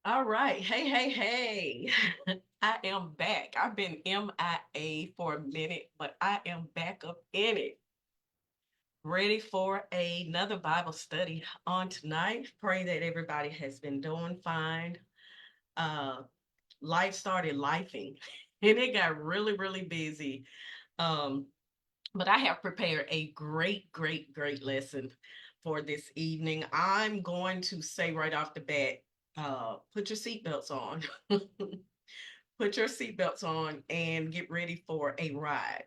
All right. Hey, hey, hey. I am back. I've been MIA for a minute, but I am back up in it. Ready for another Bible study on tonight. Pray that everybody has been doing fine. Uh, Life started lifing and it got really, really busy. Um, but I have prepared a great lesson for this evening. I'm going to say right off the bat, put your seatbelts on. Put your seatbelts on and get ready for a ride.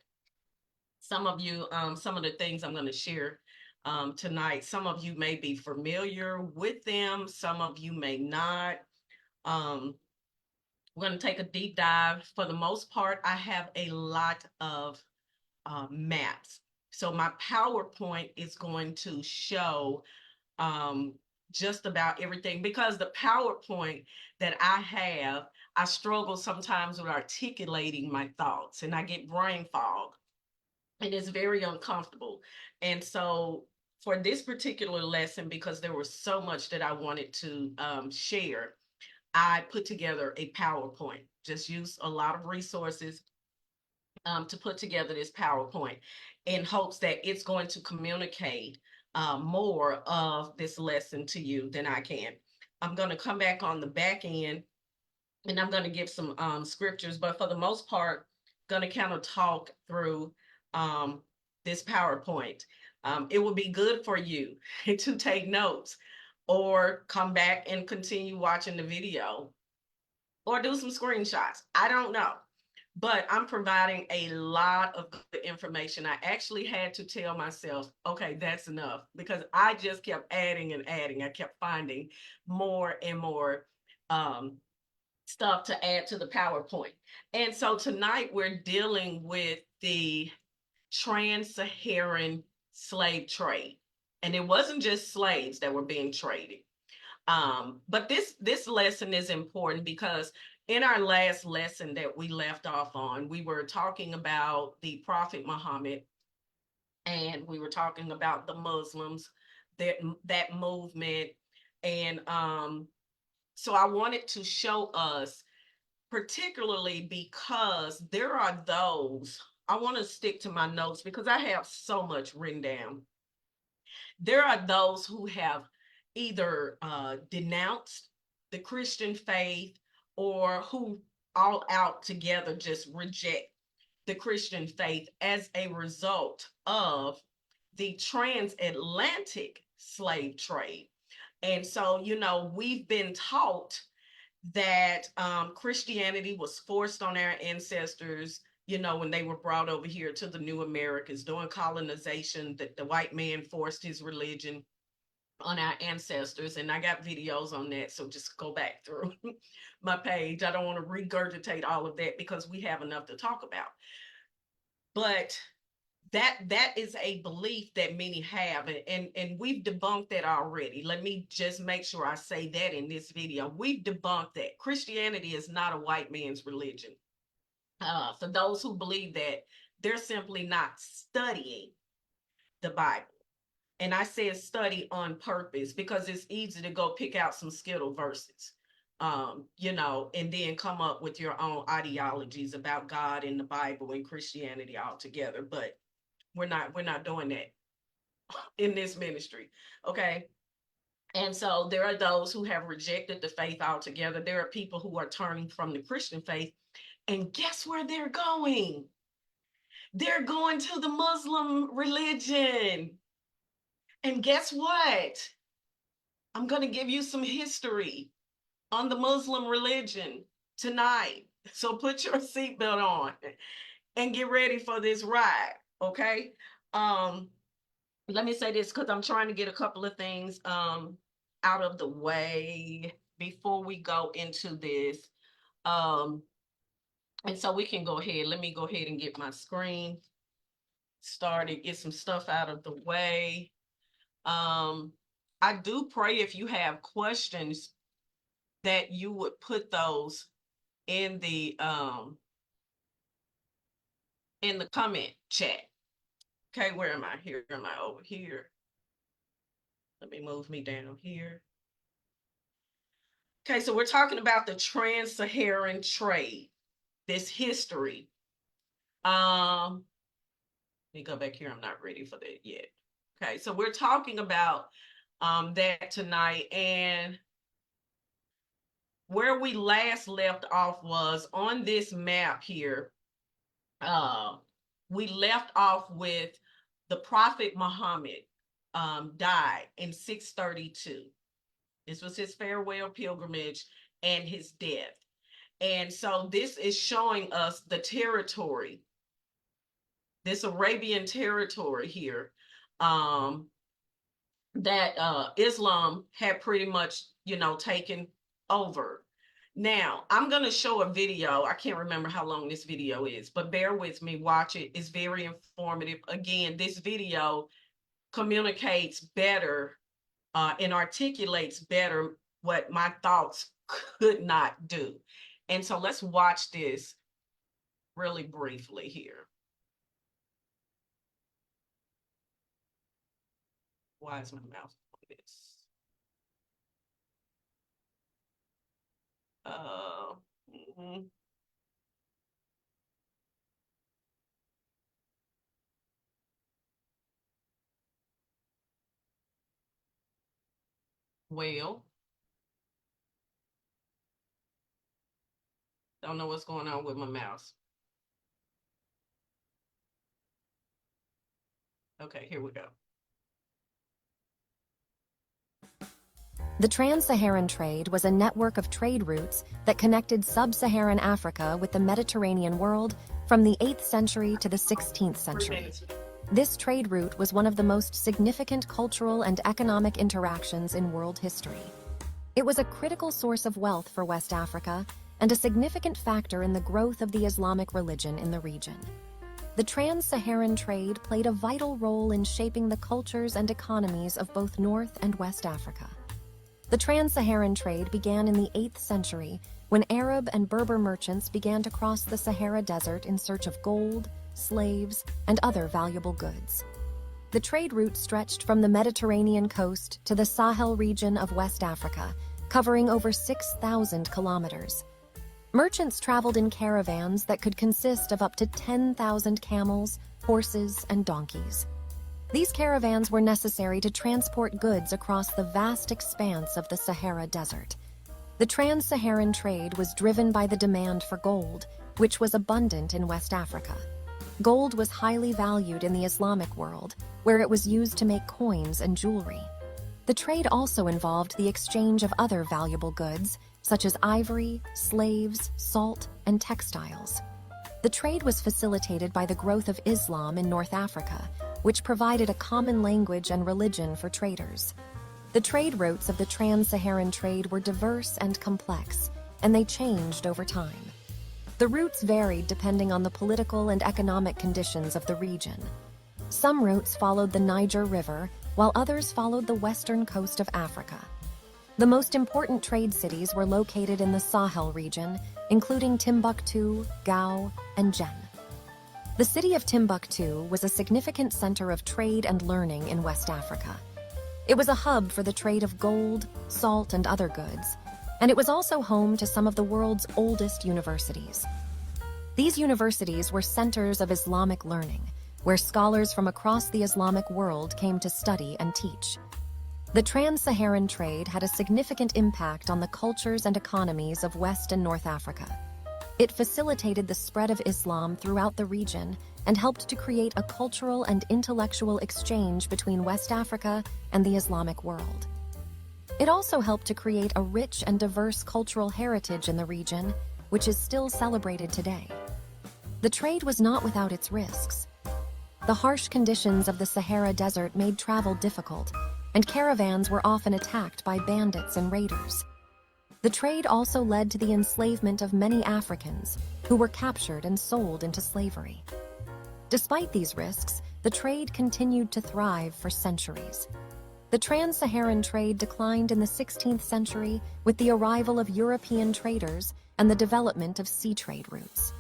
Some of the things I'm going to share tonight, some of you may be familiar with them, some of you may not. Um, we're going to take a deep dive. For the most part, I have a lot of maps. So my PowerPoint is going to show um, just about everything because the PowerPoint that I have, I struggle sometimes with articulating my thoughts and I get brain fog and it's very uncomfortable. And so for this particular lesson, because there was so much that I wanted to share, I put together a PowerPoint, just use a lot of resources to put together this PowerPoint in hopes that it's going to communicate more of this lesson to you than I can. I'm going to come back on the back end and I'm going to give some scriptures, but for the most part, going to kind of talk through um, this PowerPoint. It will be good for you to take notes or come back and continue watching the video or do some screenshots. I don't know. But I'm providing a lot of good information. I actually had to tell myself, okay, that's enough because I just kept adding and adding. I kept finding more and more um, stuff to add to the PowerPoint. And so tonight we're dealing with the Trans-Saharan slave trade. And it wasn't just slaves that were being traded. But this lesson is important because in our last lesson that we left off on, we were talking about the Prophet Muhammad, and we were talking about the Muslims, that movement, and so I wanted to show us, particularly because there are those. I want to stick to my notes because I have so much written down. There are those who have either denounced the Christian faith or who all out together just reject the Christian faith as a result of the transatlantic slave trade. And so, we've been taught that Christianity was forced on our ancestors, when they were brought over here to the new Americas during colonization, that the white man forced his religion on our ancestors. And I got videos on that. So just go back through my page. I don't want to regurgitate all of that because we have enough to talk about. But that is a belief that many have, and we've debunked that already. Let me just make sure I say that in this video. We've debunked that Christianity is not a white man's religion. For those who believe that, they're simply not studying the Bible. And I said study on purpose because it's easy to go pick out some skittle verses, and then come up with your own ideologies about God and the Bible and Christianity altogether. But we're not doing that in this ministry. Okay. And so there are those who have rejected the faith altogether. There are people who are turning from the Christian faith. And guess where they're going? They're going to the Muslim religion. And guess what? I'm going to give you some history on the Muslim religion tonight. So put your seatbelt on and get ready for this ride. Okay. Um, Let me say this because I'm trying to get a couple of things out of the way before we go into this. Um, and so we can go ahead. Let me go ahead and get my screen started, get some stuff out of the way. Um, I do pray if you have questions that you would put those in the comment chat. Okay, where am I? Here am I over here. Let me move me down here. Okay, so we're talking about the Trans-Saharan trade, this history. Let me go back here. I'm not ready for that yet. Okay, so we're talking about that tonight, and where we last left off was on this map here. We left off with the Prophet Muhammad died in 632. This was his farewell pilgrimage and his death. And so this is showing us the territory, this Arabian territory here, that Islam had pretty much, taken over. Now, I'm going to show a video. I can't remember how long this video is, but bear with me, watch it. It's very informative. Again, this video communicates better and articulates better what my thoughts could not do. And so let's watch this really briefly here. Why is my mouse like this? Well, don't know what's going on with my mouse. Okay, here we go. The Trans-Saharan trade was a network of trade routes that connected sub-Saharan Africa with the Mediterranean world from the 8th century to the 16th century. This trade route was one of the most significant cultural and economic interactions in world history. It was a critical source of wealth for West Africa and a significant factor in the growth of the Islamic religion in the region. The Trans-Saharan trade played a vital role in shaping the cultures and economies of both North and West Africa. The Trans-Saharan trade began in the 8th century when Arab and Berber merchants began to cross the Sahara Desert in search of gold, slaves, and other valuable goods. The trade route stretched from the Mediterranean coast to the Sahel region of West Africa, covering over 6,000 kilometers. Merchants traveled in caravans that could consist of up to 10,000 camels, horses, and donkeys. These caravans were necessary to transport goods across the vast expanse of the Sahara Desert. The Trans-Saharan trade was driven by the demand for gold, which was abundant in West Africa. Gold was highly valued in the Islamic world, where it was used to make coins and jewelry. The trade also involved the exchange of other valuable goods, such as ivory, slaves, salt, and textiles. The trade was facilitated by the growth of Islam in North Africa, which provided a common language and religion for traders. The trade routes of the Trans-Saharan trade were diverse and complex, and they changed over time. The routes varied depending on the political and economic conditions of the region. Some routes followed the Niger River, while others followed the western coast of Africa. The most important trade cities were located in the Sahel region, including Timbuktu, Gao, and Jen. The city of Timbuktu was a significant center of trade and learning in West Africa. It was a hub for the trade of gold, salt, and other goods, and it was also home to some of the world's oldest universities. These universities were centers of Islamic learning, where scholars from across the Islamic world came to study and teach. The Trans-Saharan trade had a significant impact on the cultures and economies of West and North Africa. It facilitated the spread of Islam throughout the region and helped to create a cultural and intellectual exchange between West Africa and the Islamic world. It also helped to create a rich and diverse cultural heritage in the region, which is still celebrated today. The trade was not without its risks. The harsh conditions of the Sahara Desert made travel difficult, and caravans were often attacked by bandits and raiders. The trade also led to the enslavement of many Africans, who were captured and sold into slavery. Despite these risks, the trade continued to thrive for centuries. The Trans-Saharan trade declined in the 16th century with the arrival of European traders and the development of sea trade routes.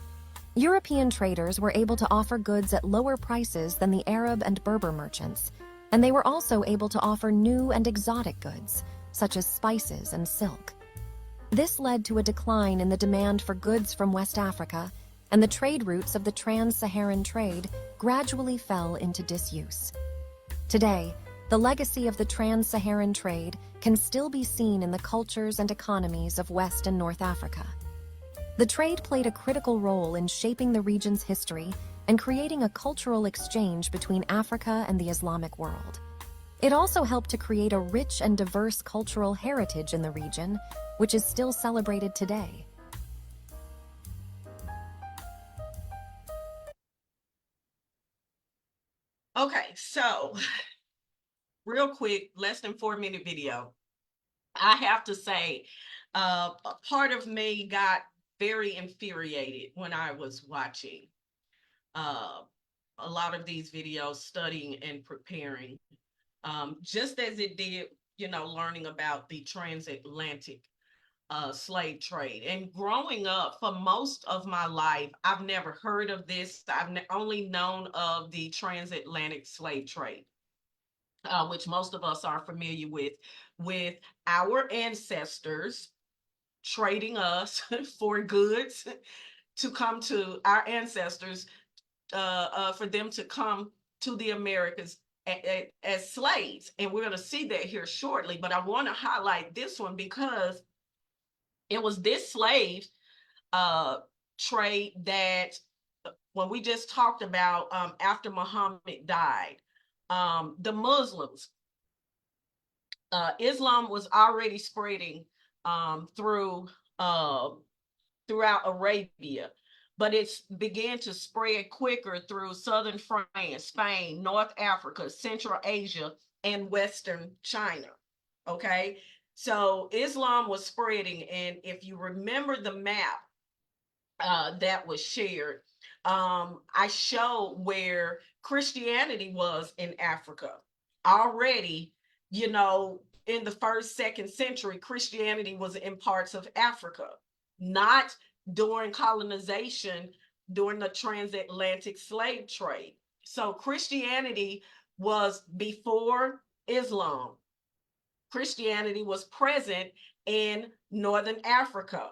European traders were able to offer goods at lower prices than the Arab and Berber merchants, and they were also able to offer new and exotic goods, such as spices and silk. This led to a decline in the demand for goods from West Africa, and the trade routes of the Trans-Saharan trade gradually fell into disuse. Today, the legacy of the Trans-Saharan trade can still be seen in the cultures and economies of West and North Africa. The trade played a critical role in shaping the region's history and creating a cultural exchange between Africa and the Islamic world. It also helped to create a rich and diverse cultural heritage in the region, which is still celebrated today. Okay, so real quick, less than 4-minute video. I have to say, a part of me got very infuriated when I was watching a lot of these videos, studying and preparing, just as it did, learning about the transatlantic slave trade. And growing up, for most of my life, I've never heard of this. I've only known of the transatlantic slave trade, which most of us are familiar with our ancestors trading us for goods to come to our ancestors, for them to come to the Americas as slaves. And we're going to see that here shortly. But I want to highlight this one because it was this slave trade that, when we just talked about, after Muhammad died, the Muslims, Islam was already spreading throughout Arabia, but it began to spread quicker through southern France, Spain, North Africa, Central Asia, and Western China. Okay, so Islam was spreading, and if you remember the map that was shared, I showed where Christianity was in Africa already. In the first, second century, Christianity was in parts of Africa, not during colonization, during the transatlantic slave trade. So Christianity was before Islam. Christianity was present in Northern Africa,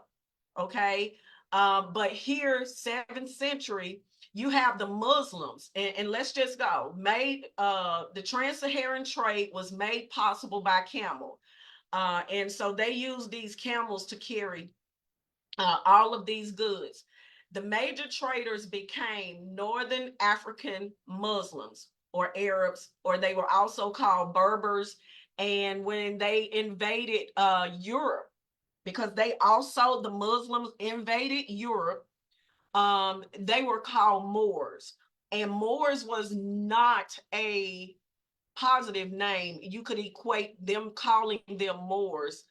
okay? But here, 7th century, you have the Muslims, and let's just go. The Trans-Saharan trade was made possible by camel. And so they used these camels to carry all of these goods. The major traders became Northern African Muslims or Arabs, or they were also called Berbers. And when they invaded Europe, because the Muslims invaded Europe, they were called Moors. And Moors was not a positive name. You could equate them calling them Moors.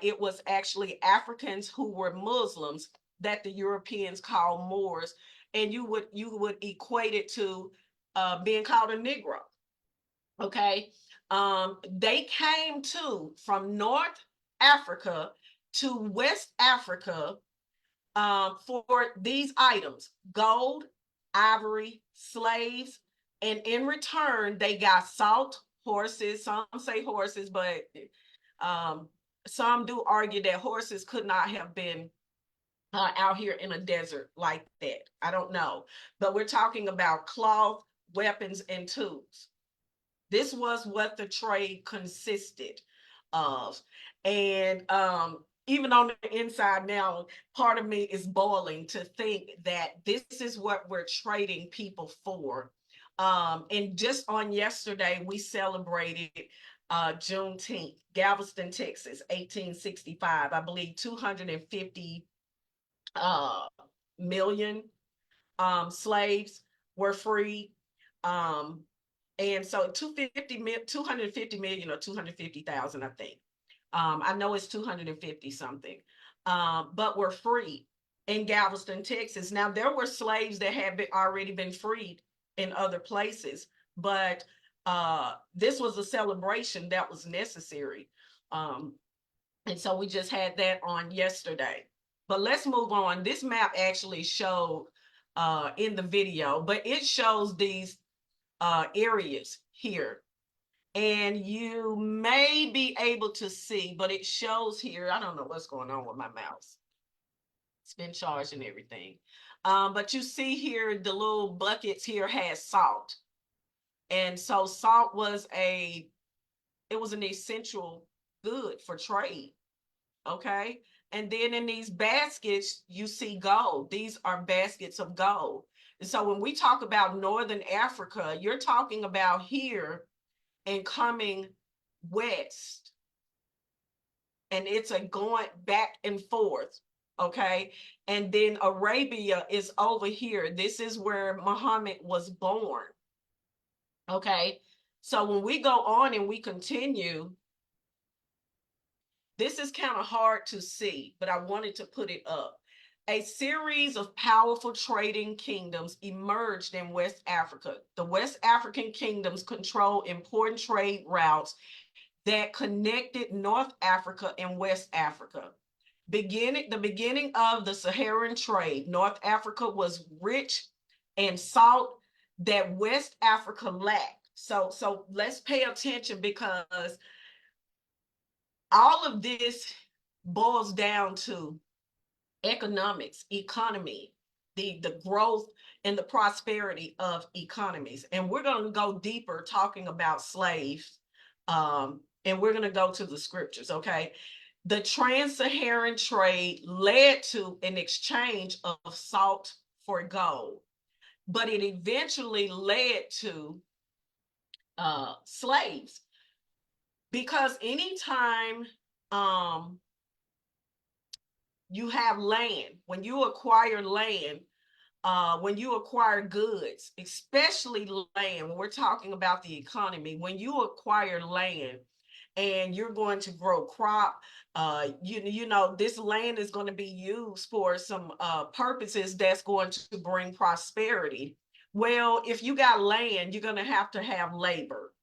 It was actually Africans who were Muslims that the Europeans called Moors, and you would equate it to being called a Negro. Okay, they came from North Africa to West Africa for these items: gold, ivory, slaves, and in return, they got salt, horses. Some say horses, but some do argue that horses could not have been out here in a desert like that. I don't know. But we're talking about cloth, weapons, and tools. This was what the trade consisted of. And even on the inside now, part of me is boiling to think that this is what we're trading people for. And just on yesterday, we celebrated Juneteenth, Galveston, Texas, 1865. I believe 250 million slaves were freed. And so 250 million or 250,000, I think. I know it's 250 something, but were freed in Galveston, Texas. Now, there were slaves that had already been freed in other places, but this was a celebration that was necessary. And so we just had that on yesterday. But let's move on. This map actually showed in the video, but it shows these areas here. And you may be able to see, but it shows here, I don't know what's going on with my mouse. It's been charged and everything. But you see here, the little buckets here has salt. And so salt was an essential good for trade. Okay. And then in these baskets, you see gold. These are baskets of gold. And so when we talk about Northern Africa, you're talking about here and coming west. And it's a going back and forth. Okay. And then Arabia is over here. This is where Muhammad was born. Okay. So when we go on and we continue, this is kind of hard to see, but I wanted to put it up. A series of powerful trading kingdoms emerged in West Africa. The West African kingdoms control important trade routes that connected North Africa and West Africa. The beginning of the Saharan trade, North Africa was rich in salt that West Africa lacked. So let's pay attention, because all of this boils down to economics, economy, the growth and the prosperity of economies. And we're going to go deeper talking about slaves, and we're going to go to the scriptures, okay? The Trans-Saharan trade led to an exchange of salt for gold, but it eventually led to slaves. Because anytime you have land, when you acquire land, when you acquire goods, especially land, when we're talking about the economy, when you acquire land and you're going to grow crop, you know, this land is going to be used for some purposes that's going to bring prosperity. Well, if you got land, you're going to have labor.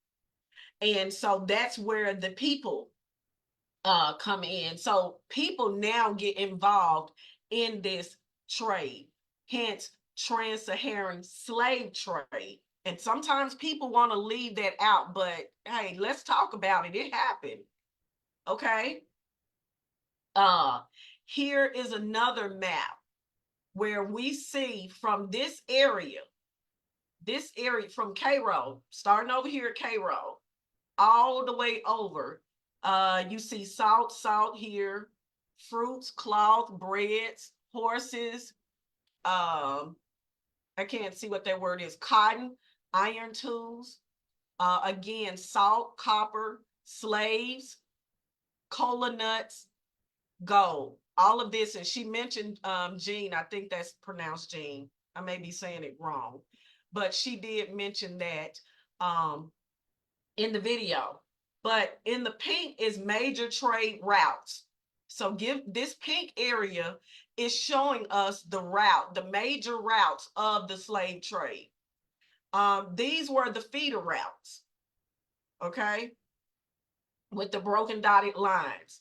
And so that's where the people come in. So people now get involved in this trade, hence Trans-Saharan slave trade. And sometimes people want to leave that out, but hey, let's talk about it. It happened. Okay. Here is another map where we see from this area from Cairo, starting over here at Cairo, all the way over. You see salt here, fruits, cloth, breads, horses. I can't see what that word is. Cotton, iron tools. Again, salt, copper, slaves, cola nuts, gold. All of this, and she mentioned Jean. I think that's pronounced Jean. I may be saying it wrong, but she did mention that in the video. But in the pink is major trade routes. So this pink area is showing us the major routes of the slave trade. These were the feeder routes, okay, with the broken dotted lines.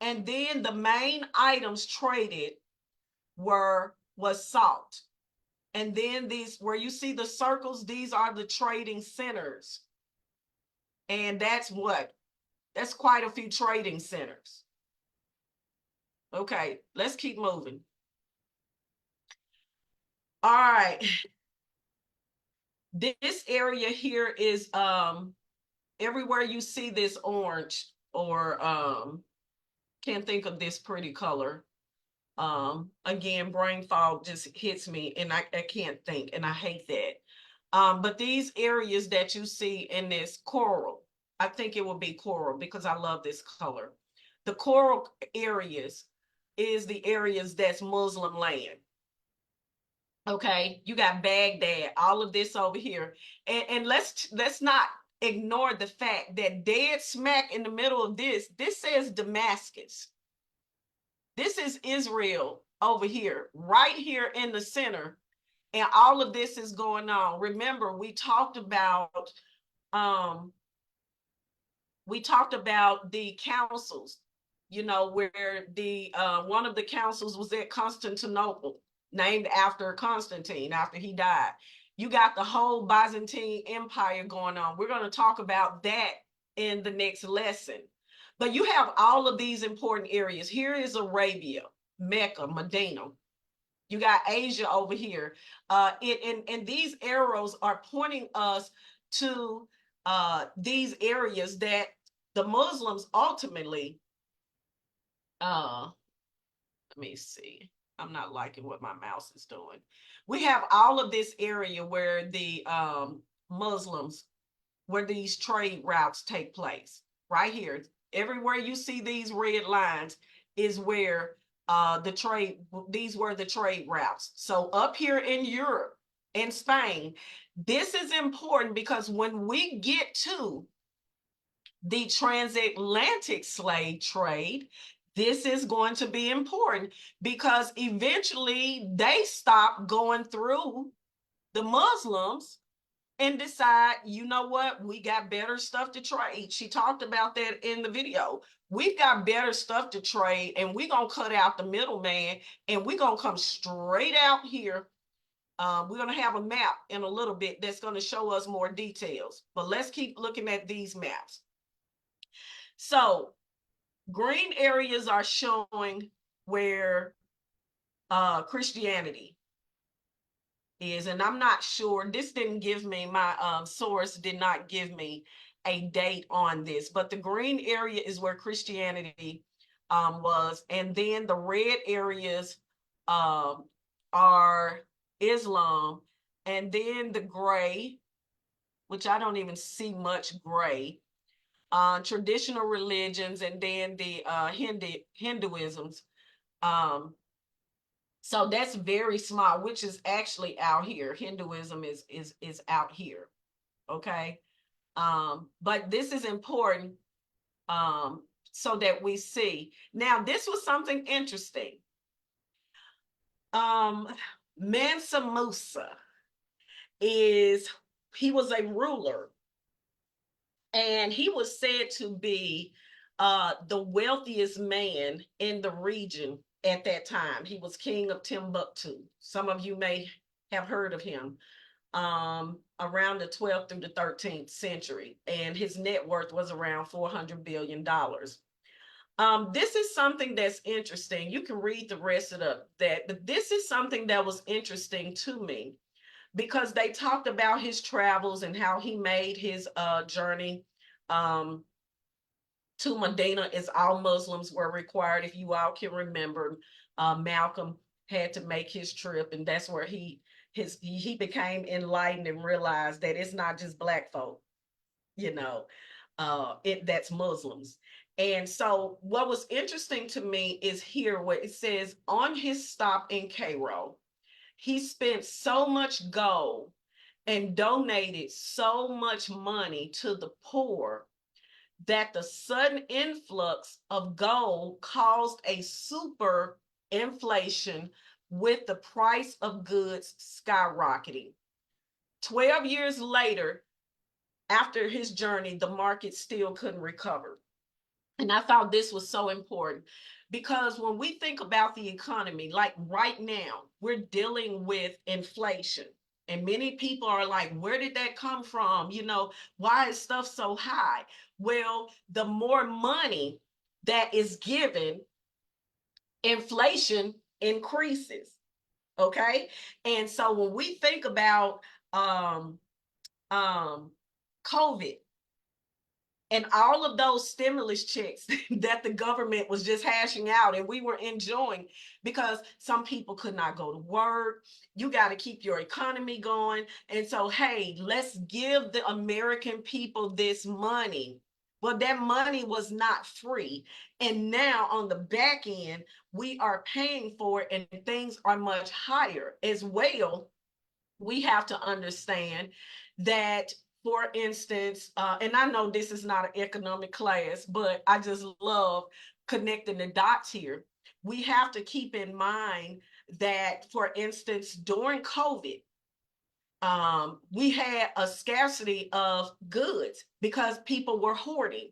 And then the main items traded was salt. And then these, where you see the circles, these are the trading centers. And that's quite a few trading centers. Okay, let's keep moving. All right. This area here is everywhere you see this orange, or can't think of this pretty color. Again, brain fog just hits me and I can't think, and I hate that. But these areas that you see in this coral, I think it will be coral because I love this color. The coral areas is the areas that's Muslim land. Okay, you got Baghdad, all of this over here. And let's not ignore the fact that dead smack in the middle of this says Damascus. This is Israel over here, right here in the center. And all of this is going on. Remember, we talked about the councils, you know, where the one of the councils was at Constantinople, named after Constantine, after he died. You got the whole Byzantine Empire going on. We're going to talk about that in the next lesson. But you have all of these important areas. Here is Arabia, Mecca, Medina. You got Asia over here. And these arrows are pointing us to these areas that the Muslims ultimately, let me see. I'm not liking what my mouse is doing. We have all of this area where the Muslims, where these trade routes take place. Right here, everywhere you see these red lines is where these were the trade routes. So up here in Europe and Spain, this is important because when we get to the transatlantic slave trade, this is going to be important because eventually they stop going through the Muslims and decide, you know what, we got better stuff to trade. She talked about that in the video. We've got better stuff to trade, and we're going to cut out the middleman, and we're going to come straight out here. We're going to have a map in a little bit that's going to show us more details. But let's keep looking at these maps. So green areas are showing where Christianity is, and I'm not sure, this didn't give me, my source did not give me a date on this, but the green area is where Christianity was, and then the red areas are Islam, and then the gray, which I don't even see much gray, traditional religions, and then the Hinduisms. So that's very small, which is actually out here. Hinduism is out here. Okay. But this is important so that we see. Now, this was something interesting. Mansa Musa he was a ruler, and he was said to be the wealthiest man in the region at that time. He was king of Timbuktu. Some of you may have heard of him, around the 12th through the 13th century, and his net worth was around $400 billion. This is something that's interesting. You can read the rest of that, but this is something that was interesting to me because they talked about his travels and how he made his journey to Medina, as all Muslims were required. If you all can remember, Malcolm had to make his trip, and that's where he became enlightened and realized that it's not just Black folk, you know, that's Muslims. And so what was interesting to me is here where it says on his stop in Cairo, he spent so much gold and donated so much money to the poor that the sudden influx of gold caused a super inflation with the price of goods skyrocketing. 12 years later, after his journey, the market still couldn't recover. And I thought this was so important because when we think about the economy, like right now, we're dealing with inflation. And many people are like, where did that come from? You know, why is stuff so high? Well, the more money that is given, inflation increases. Okay. And so when we think about COVID, and all of those stimulus checks that the government was just hashing out and we were enjoying, because some people could not go to work. You got to keep your economy going. And so, hey, let's give the American people this money. Well, that money was not free. And now on the back end, we are paying for it, and things are much higher as well. We have to understand that, for instance, and I know this is not an economic class, but I just love connecting the dots here. We have to keep in mind that, for instance, during COVID, we had a scarcity of goods because people were hoarding.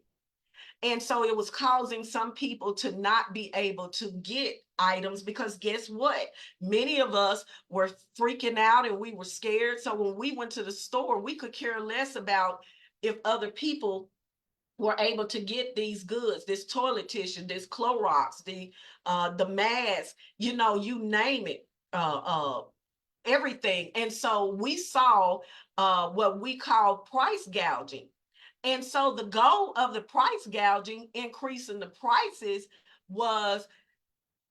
And so it was causing some people to not be able to get items because guess what? Many of us were freaking out and we were scared. So when we went to the store, we could care less about if other people were able to get these goods, this toilet tissue, this Clorox, the mask, you know, you name it, everything. And so we saw what we call price gouging. And so the goal of the price gouging, increasing the prices, was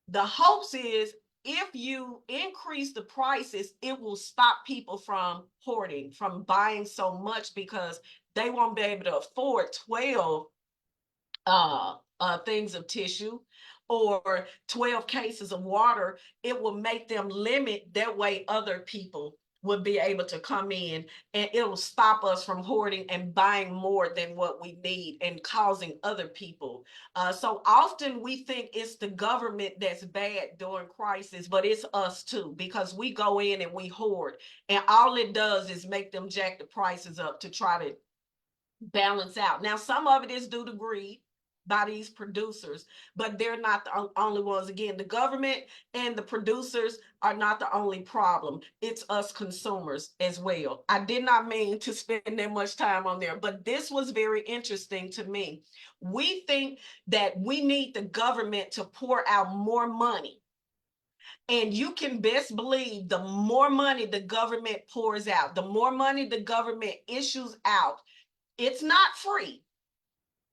the hopes is if you increase the prices, it will stop people from hoarding, from buying so much, because they won't be able to afford 12 things of tissue or 12 cases of water. It will make them limit, that way other people would be able to come in, and it'll stop us from hoarding and buying more than what we need and causing other people. So often we think it's the government that's bad during crisis, but it's us too, because we go in and we hoard, and all it does is make them jack the prices up to try to balance out. Now, some of it is due to greed by these producers, but they're not the only ones. Again, the government and the producers are not the only problem. It's us consumers as well. I did not mean to spend that much time on there, but this was very interesting to me. We think that we need the government to pour out more money. And you can best believe the more money the government pours out, the more money the government issues out, it's not free.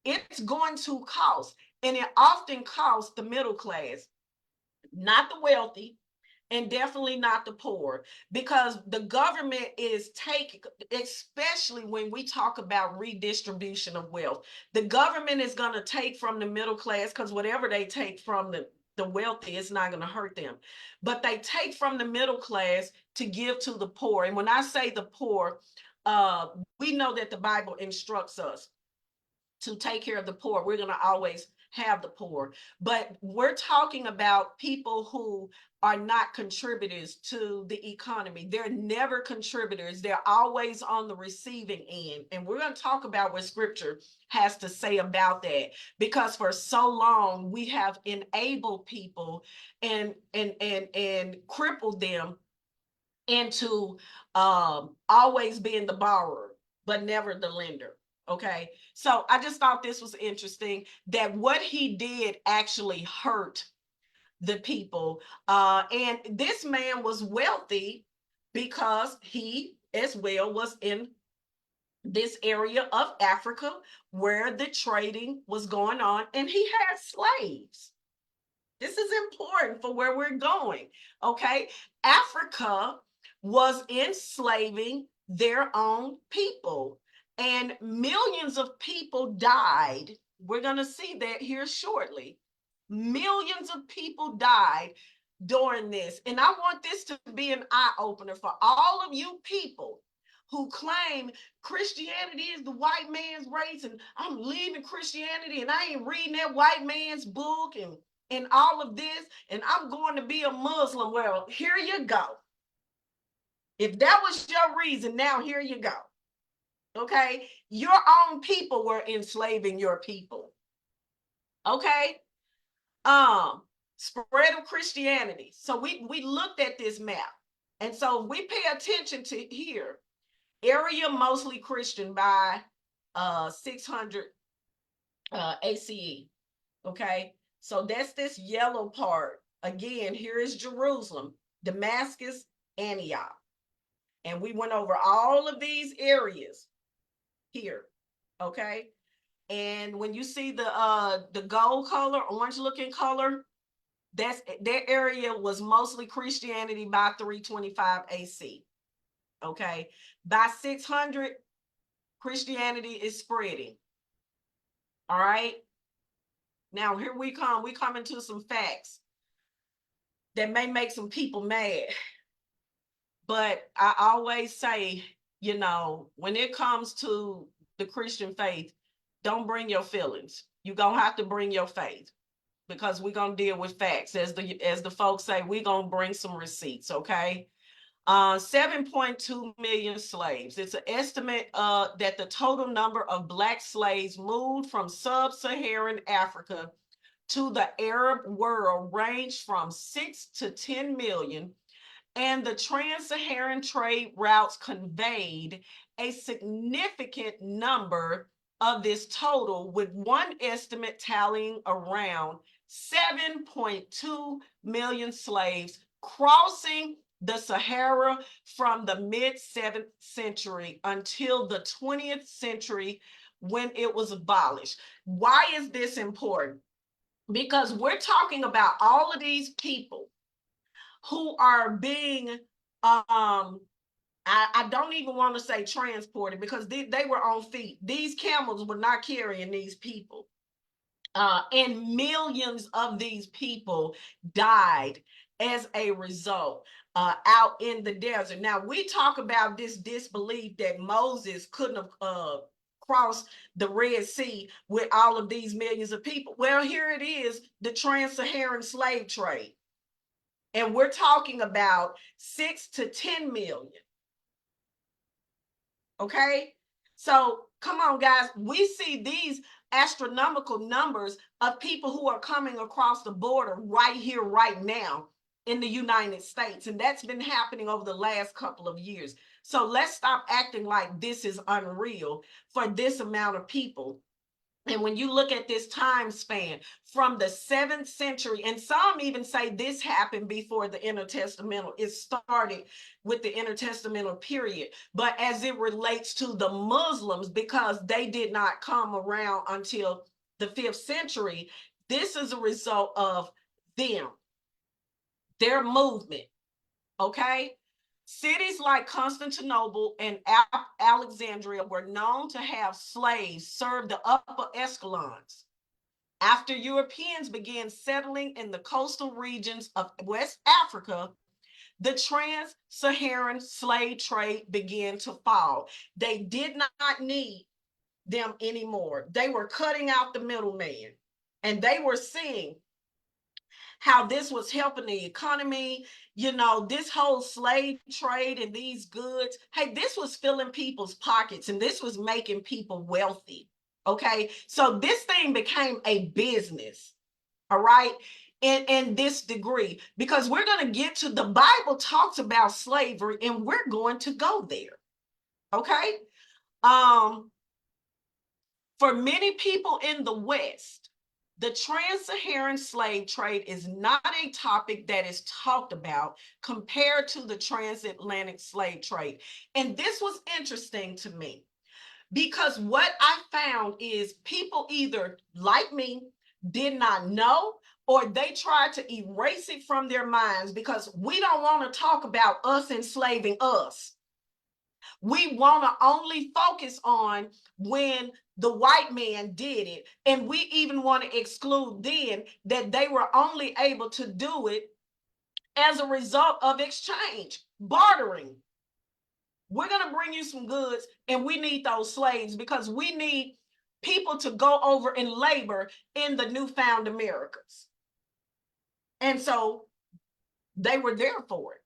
It's going to cost. And it often costs the middle class, not the wealthy, and definitely not the poor, because the government is taking, especially when we talk about redistribution of wealth, the government is going to take from the middle class, because whatever they take from the wealthy, it's not going to hurt them. But they take from the middle class to give to the poor. And when I say the poor, we know that the Bible instructs us to take care of the poor. We're going to always have the poor, but we're talking about people who are not contributors to the economy. They're never contributors. They're always on the receiving end. And we're going to talk about what scripture has to say about that, because for so long we have enabled people and crippled them into always being the borrower, but never the lender. Okay, so I just thought this was interesting, that what he did actually hurt the people. And this man was wealthy because he as well was in this area of Africa where the trading was going on, and he had slaves. This is important for where we're going. Okay, Africa was enslaving their own people, and millions of people died. We're going to see that here shortly. Millions of people died during this. And I want this to be an eye opener for all of you people who claim Christianity is the white man's race, and I'm leaving Christianity and I ain't reading that white man's book and all of this, and I'm going to be a Muslim. Well, here you go. If that was your reason, now here you go. Okay, your own people were enslaving your people. Okay, spread of Christianity. So we looked at this map, and so we pay attention to here, area mostly Christian by 600 ACE. Okay, so that's this yellow part. Again, here is Jerusalem, Damascus, Antioch, and we went over all of these areas here. Okay, and when you see the gold color, orange looking color, that area was mostly Christianity by 325 AC. Okay, by 600, Christianity is spreading. All right, now here we come into some facts that may make some people mad, but I always say, you know, when it comes to the Christian faith, don't bring your feelings. You're gonna have to bring your faith, because we're gonna deal with facts. As the folks say, we're gonna bring some receipts. Okay, 7.2 million slaves. It's an estimate that the total number of Black slaves moved from sub-Saharan Africa to the Arab world ranged from 6 to 10 million, and the trans-Saharan trade routes conveyed a significant number of this total, with one estimate tallying around 7.2 million slaves crossing the Sahara from the mid-7th century until the 20th century when it was abolished. Why is this important? Because we're talking about all of these people who are being, I don't even want to say transported, because they were on feet. These camels were not carrying these people. And millions of these people died as a result out in the desert. Now, we talk about this disbelief that Moses couldn't have crossed the Red Sea with all of these millions of people. Well, here it is, the Trans-Saharan slave trade. And we're talking about 6 to 10 million. Okay? So come on, guys. We see these astronomical numbers of people who are coming across the border right here, right now in the United States. And that's been happening over the last couple of years. So let's stop acting like this is unreal for this amount of people. And when you look at this time span from the 7th century, and some even say this happened before the intertestamental, it started with the intertestamental period. But as it relates to the Muslims, because they did not come around until the 5th century, this is a result of them, their movement, okay? Cities like Constantinople and Alexandria were known to have slaves serve the upper echelons. After Europeans began settling in the coastal regions of West Africa, the Trans-Saharan slave trade began to fall. They did not need them anymore. They were cutting out the middleman, and they were seeing how this was helping the economy, this whole slave trade and these goods. Hey, this was filling people's pockets, and this was making people wealthy. Okay, so this thing became a business, all right, in this degree, because we're going to get to, the Bible talks about slavery, and we're going to go there. Okay, for many people in the West, the trans-Saharan slave trade is not a topic that is talked about compared to the transatlantic slave trade. And this was interesting to me, because what I found is people either, like me, did not know, or they tried to erase it from their minds, because we don't want to talk about us enslaving us. We want to only focus on when the white man did it. And we even want to exclude then that they were only able to do it as a result of exchange, bartering. We're going to bring you some goods, and we need those slaves, because we need people to go over and labor in the newfound Americas. And so they were there for it.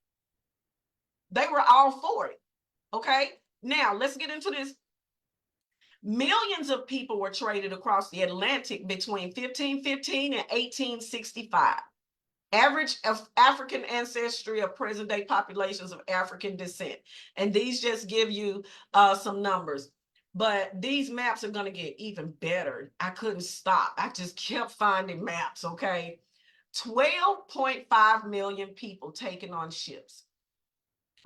They were all for it. Okay, now let's get into this. Millions of people were traded across the Atlantic between 1515 and 1865. Average of African ancestry of present-day populations of African descent. And these just give you some numbers. But these maps are going to get even better. I couldn't stop. I just kept finding maps, okay? 12.5 million people taken on ships.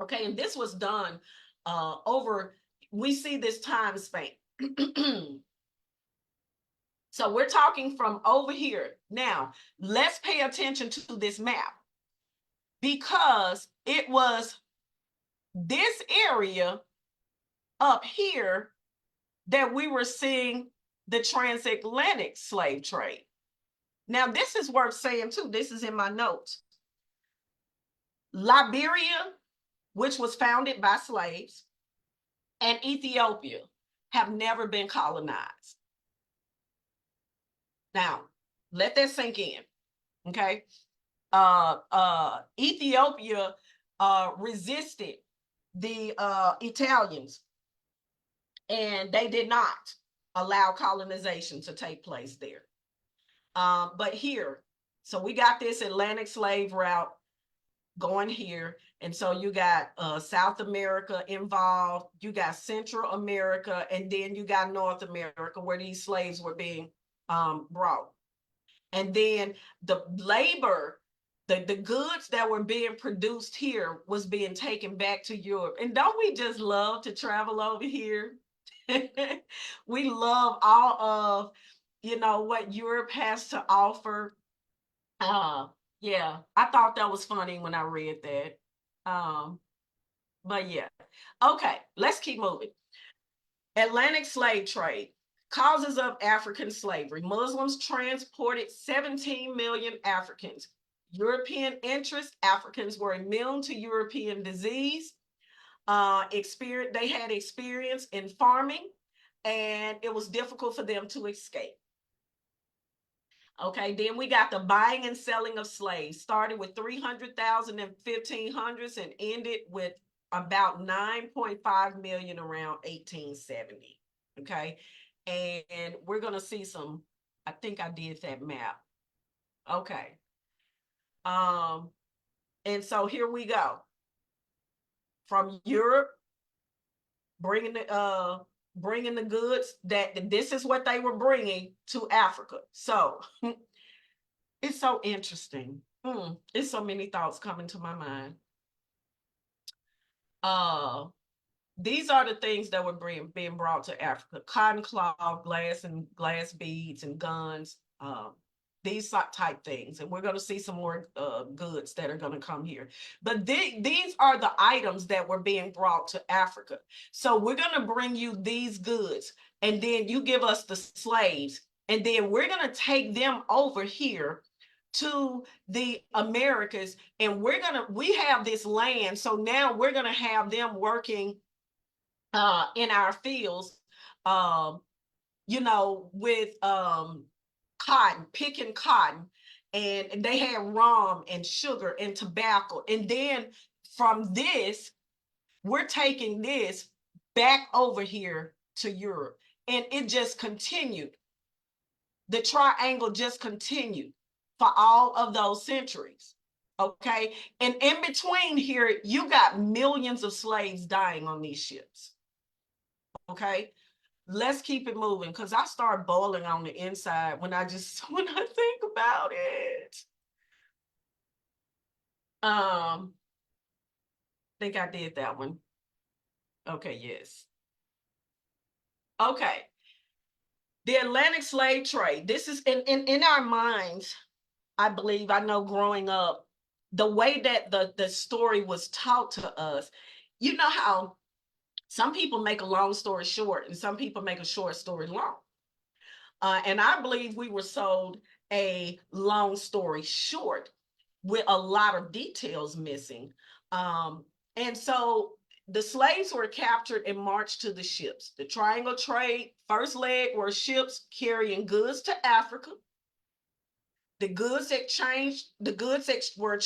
Okay, and this was done over, we see this time span. So we're talking from over here. Now, let's pay attention to this map, because it was this area up here that we were seeing the transatlantic slave trade. Now, this is worth saying too. This is in my notes. Liberia, which was founded by slaves, and Ethiopia have never been colonized. Now, let that sink in, okay? Ethiopia resisted the Italians, and they did not allow colonization to take place there. But here, so we got this Atlantic slave route. going here. And so you got South America involved, you got Central America, and then you got North America where these slaves were being brought. And then the labor, the goods that were being produced here was being taken back to Europe. And don't we just love to travel over here? We love all of, what Europe has to offer. Yeah, I thought that was funny when I read that. But yeah. Okay, let's keep moving. Atlantic slave trade. Causes of African slavery. Muslims transported 17 million Africans. European interests. Africans were immune to European disease. They had experience in farming, and it was difficult for them to escape. Okay, then we got the buying and selling of slaves. Started with 300,000 in 1500s and ended with about 9.5 million around 1870. Okay, and we're going to see some, I think I did that map. Okay. And so here we go. From Europe, bringing the goods, that this is what they were bringing to Africa. So it's so interesting. It's so many thoughts coming to my mind. These are the things that were being brought to Africa: cotton cloth, glass beads, and guns. These type things, and we're going to see some more goods that are going to come here. But these are the items that were being brought to Africa. So we're going to bring you these goods, and then you give us the slaves, and then we're going to take them over here to the Americas, and we have this land, so now we're going to have them working in our fields, with cotton, picking cotton, and they had rum and sugar and tobacco. And then from this, we're taking this back over here to Europe. And it just continued. The triangle just continued for all of those centuries. Okay. And in between here, you got millions of slaves dying on these ships. Okay. Let's keep it moving, because I start boiling on the inside when I think about it. I think I did that one. Okay, yes. Okay. The Atlantic slave trade. This is in our minds, I believe, I know growing up, the way that the story was taught to us, you know how some people make a long story short and some people make a short story long. And I believe we were sold a long story short with a lot of details missing. And so the slaves were captured and marched to the ships. The triangle trade, first leg were ships carrying goods to Africa. The goods were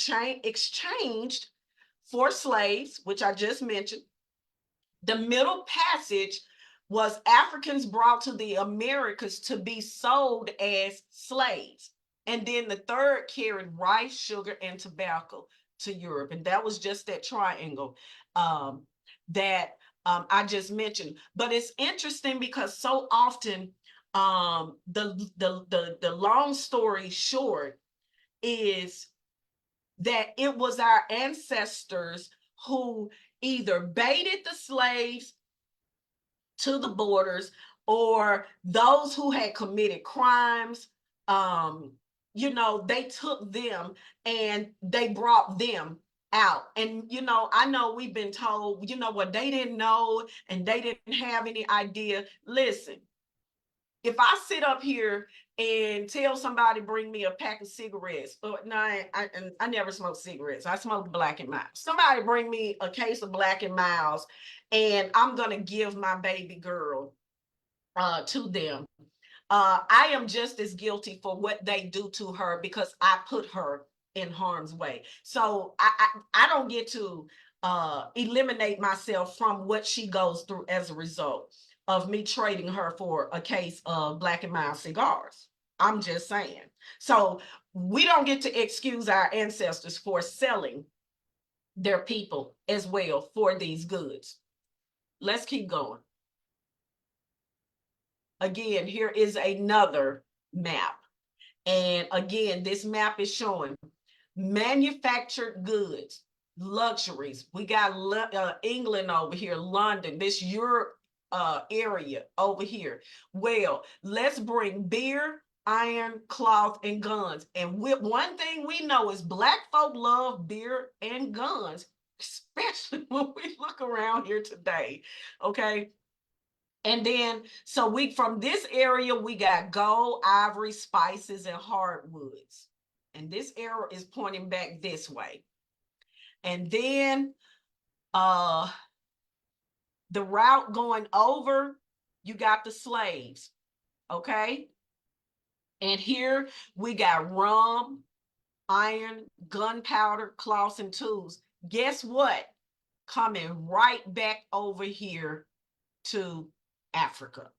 exchanged for slaves, which I just mentioned. The middle passage was Africans brought to the Americas to be sold as slaves. And then the third carried rice, sugar, and tobacco to Europe. And that was just that triangle that I just mentioned. But it's interesting because so often the long story short is that it was our ancestors who either baited the slaves to the borders, or those who had committed crimes, they took them and they brought them out. And, I know we've been told, what they didn't know and they didn't have any idea. Listen, if I sit up here and tell somebody bring me a pack of cigarettes, no, I never smoked cigarettes. I smoked Black and Miles. Somebody bring me a case of Black and Miles, and I'm gonna give my baby girl to them. I am just as guilty for what they do to her because I put her in harm's way. So I don't get to eliminate myself from what she goes through as a result of me trading her for a case of Black and Mild cigars. I'm just saying. So we don't get to excuse our ancestors for selling their people as well for these goods. Let's keep going. Again, here is another map. And again, this map is showing manufactured goods, luxuries. We got England over here, London, this Europe area over here. Well, let's bring beer, iron, cloth, and guns. And one thing we know is Black folk love beer and guns, especially when we look around here today. Okay. And then, so from this area, we got gold, ivory, spices, and hardwoods. And this arrow is pointing back this way. And then the route going over, you got the slaves, okay? And here we got rum, iron, gunpowder, cloths, and tools. Guess what? Coming right back over here to Africa.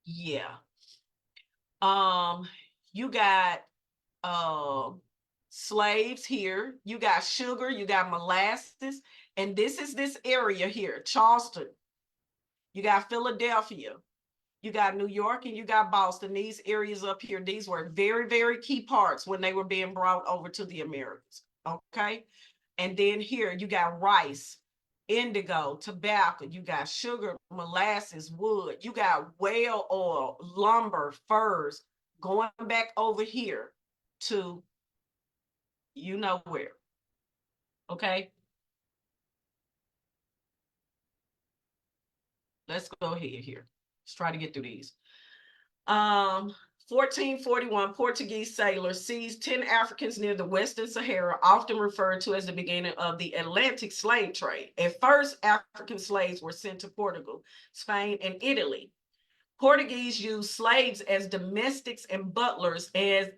Yeah. You got slaves here, you got sugar, you got molasses, and this is this area here, Charleston. You got Philadelphia, you got New York, and you got Boston. These areas up here, these were very, very key parts when they were being brought over to the Americas. Okay. And then here you got rice, indigo, tobacco, you got sugar, molasses, wood, you got whale oil, lumber, furs, going back over here to you know where. Okay. Let's go ahead here. Let's try to get through these. 1441, Portuguese sailors seized 10 Africans near the Western Sahara, often referred to as the beginning of the Atlantic slave trade. At first, African slaves were sent to Portugal, Spain, and Italy. Portuguese used slaves as domestics and butlers and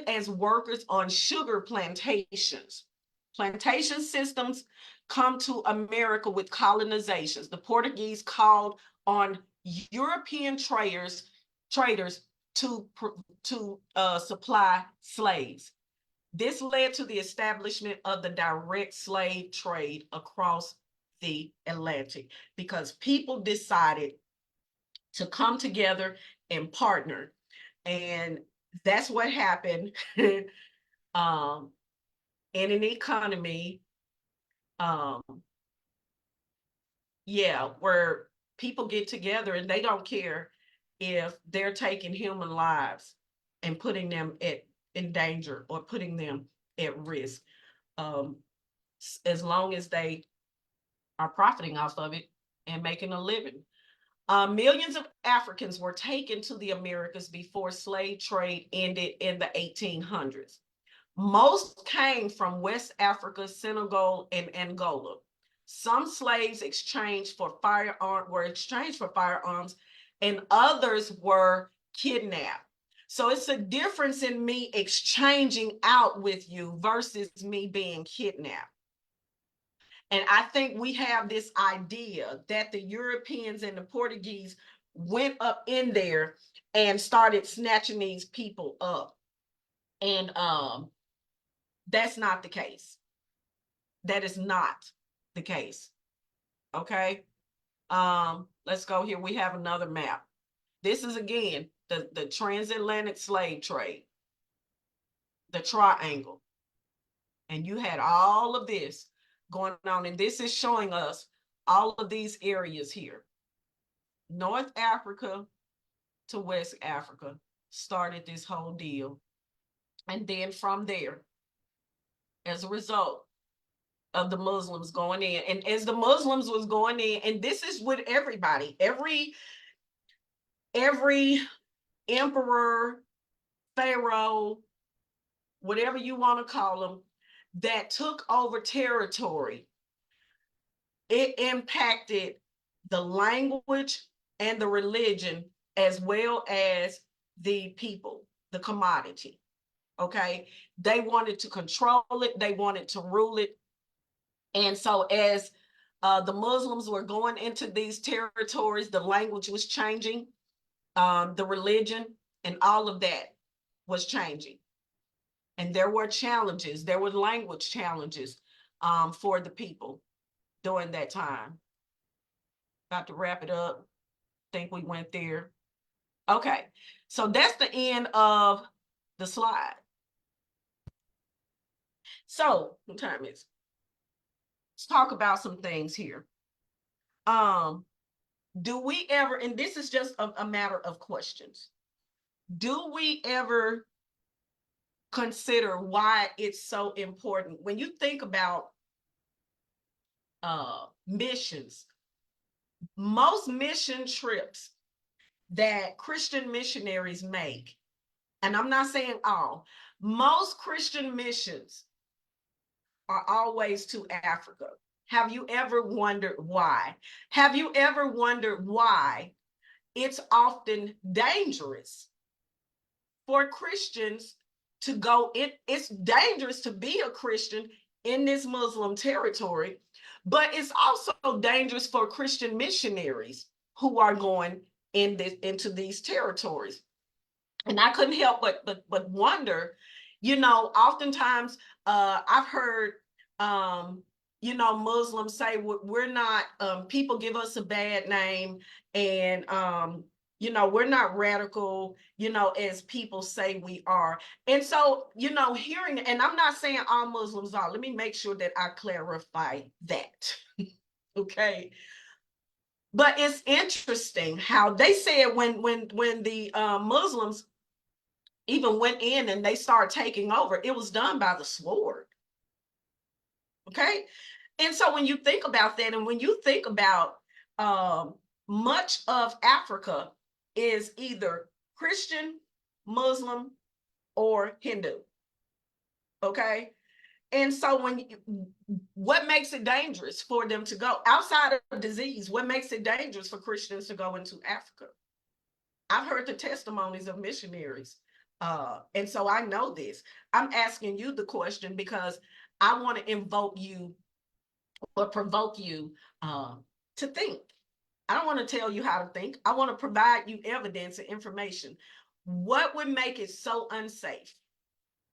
as workers on sugar plantations. Plantation systems come to America with colonizations. The Portuguese called on European traders to supply slaves. This led to the establishment of the direct slave trade across the Atlantic because people decided to come together and partner. And that's what happened in an economy, where people get together and they don't care if they're taking human lives and putting them in danger or putting them at risk, as long as they are profiting off of it and making a living. Millions of Africans were taken to the Americas before slave trade ended in the 1800s. Most came from West Africa, Senegal, and Angola. Some slaves were exchanged for firearms, and others were kidnapped. So it's a difference in me exchanging out with you versus me being kidnapped. And I think we have this idea that the Europeans and the Portuguese went up in there and started snatching these people up. And that's not the case. That is not the case. Okay. Let's go here. We have another map. This is again the Trans-Atlantic Slave Trade, the triangle. And you had all of this going on. And this is showing us all of these areas here. North Africa to West Africa started this whole deal. And then from there, as a result of the Muslims going in, and as the Muslims was going in, and this is with everybody, every emperor, pharaoh, whatever you want to call them, that took over territory, it impacted the language and the religion as well as the people, the commodity. Okay, they wanted to control it, they wanted to rule it. And so as the Muslims were going into these territories, the language was changing, the religion and all of that was changing. And there were challenges, there were language challenges for the people during that time. About to wrap it up. Think we went there. Okay, so that's the end of the slide. So what time is it? Let's talk about some things here. Do we ever, and this is just a matter of questions, do we ever consider why it's so important when you think about missions? Most mission trips that Christian missionaries make, and I'm not saying all, most Christian missions are always to Africa. Have you ever wondered why? Have you ever wondered why it's often dangerous for Christians to go in? It's dangerous to be a Christian in this Muslim territory, but it's also dangerous for Christian missionaries who are going into these territories. And I couldn't help but wonder, oftentimes I've heard Muslims say we're not, people give us a bad name, and we're not radical, as people say we are. And so, hearing, and I'm not saying all Muslims are, let me make sure that I clarify that. Okay. But it's interesting how they said when the Muslims even went in and they started taking over, it was done by the sword. Okay. And so when you think about that, and when you think about much of Africa is either Christian, Muslim, or Hindu. Okay. And so what makes it dangerous for them to go outside of disease? What makes it dangerous for Christians to go into Africa? I've heard the testimonies of missionaries. And so I know this. I'm asking you the question because I want to invoke you or provoke you to think. I don't want to tell you how to think. I want to provide you evidence and information. What would make it so unsafe?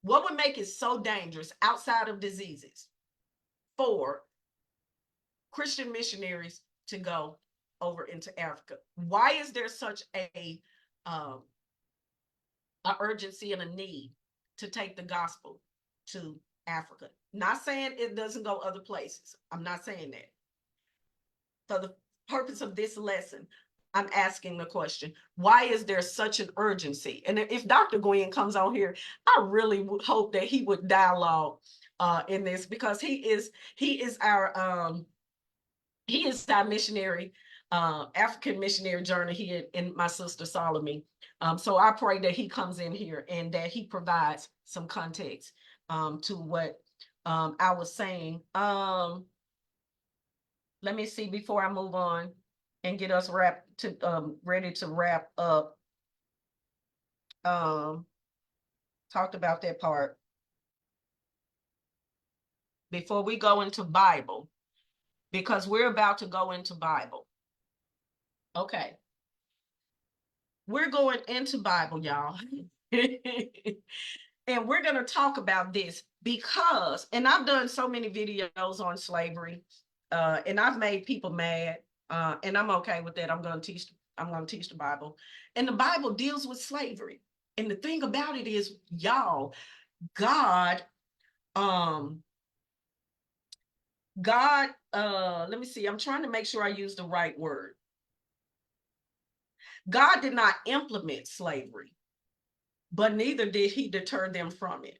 What would make it so dangerous outside of diseases for Christian missionaries to go over into Africa? Why is there such a urgency and a need to take the gospel to Africa? Not saying it doesn't go other places. I'm not saying that. For the purpose of this lesson, I'm asking the question, why is there such an urgency? And if Dr. Gwen comes on here, I really would hope that he would dialogue in this, because he is our missionary, African missionary journey here in my sister Solomon. So I pray that he comes in here and that he provides some context to what I was saying. Let me see before I move on and get us ready to wrap up. Talked about that part. Before we go into Bible, because we're about to go into Bible. Okay. We're going into Bible, y'all. And we're going to talk about this because, and I've done so many videos on slavery, and I've made people mad, and I'm okay with that. I'm going to teach the Bible, and the Bible deals with slavery. And the thing about it is, y'all, God, let me see, I'm trying to make sure I use the right word. God did not implement slavery, but neither did he deter them from it.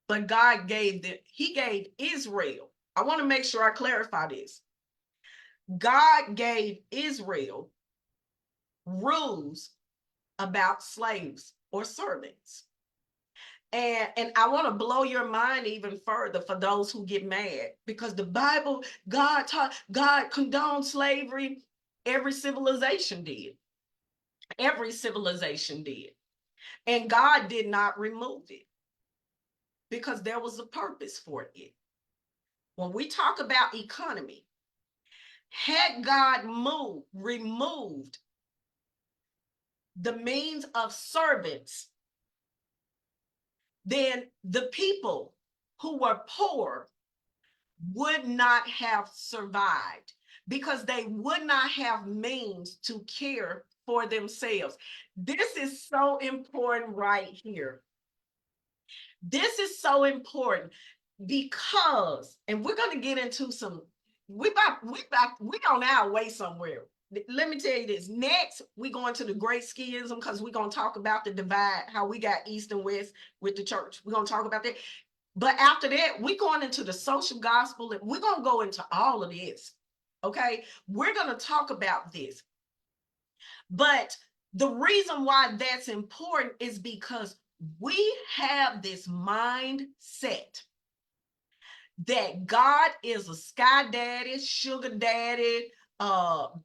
But God he gave Israel, I want to make sure I clarify this. God gave Israel rules about slaves or servants. And I want to blow your mind even further for those who get mad, because the Bible, God condoned slavery. Every civilization did. Every civilization did. And God did not remove it because there was a purpose for it. When we talk about economy, had God removed the means of servants, then the people who were poor would not have survived because they would not have means to care for themselves. This is so important right here. This is so important because, and we're going to get into some, we on our way somewhere. Let me tell you this. Next, we go into the great schism because we're going to talk about the divide, how we got east and west with the church. We're going to talk about that. But after that, we're going into the social gospel, and we're going to go into all of this. Okay, we're going to talk about this. But the reason why that's important is because we have this mindset that God is a sky daddy, sugar daddy,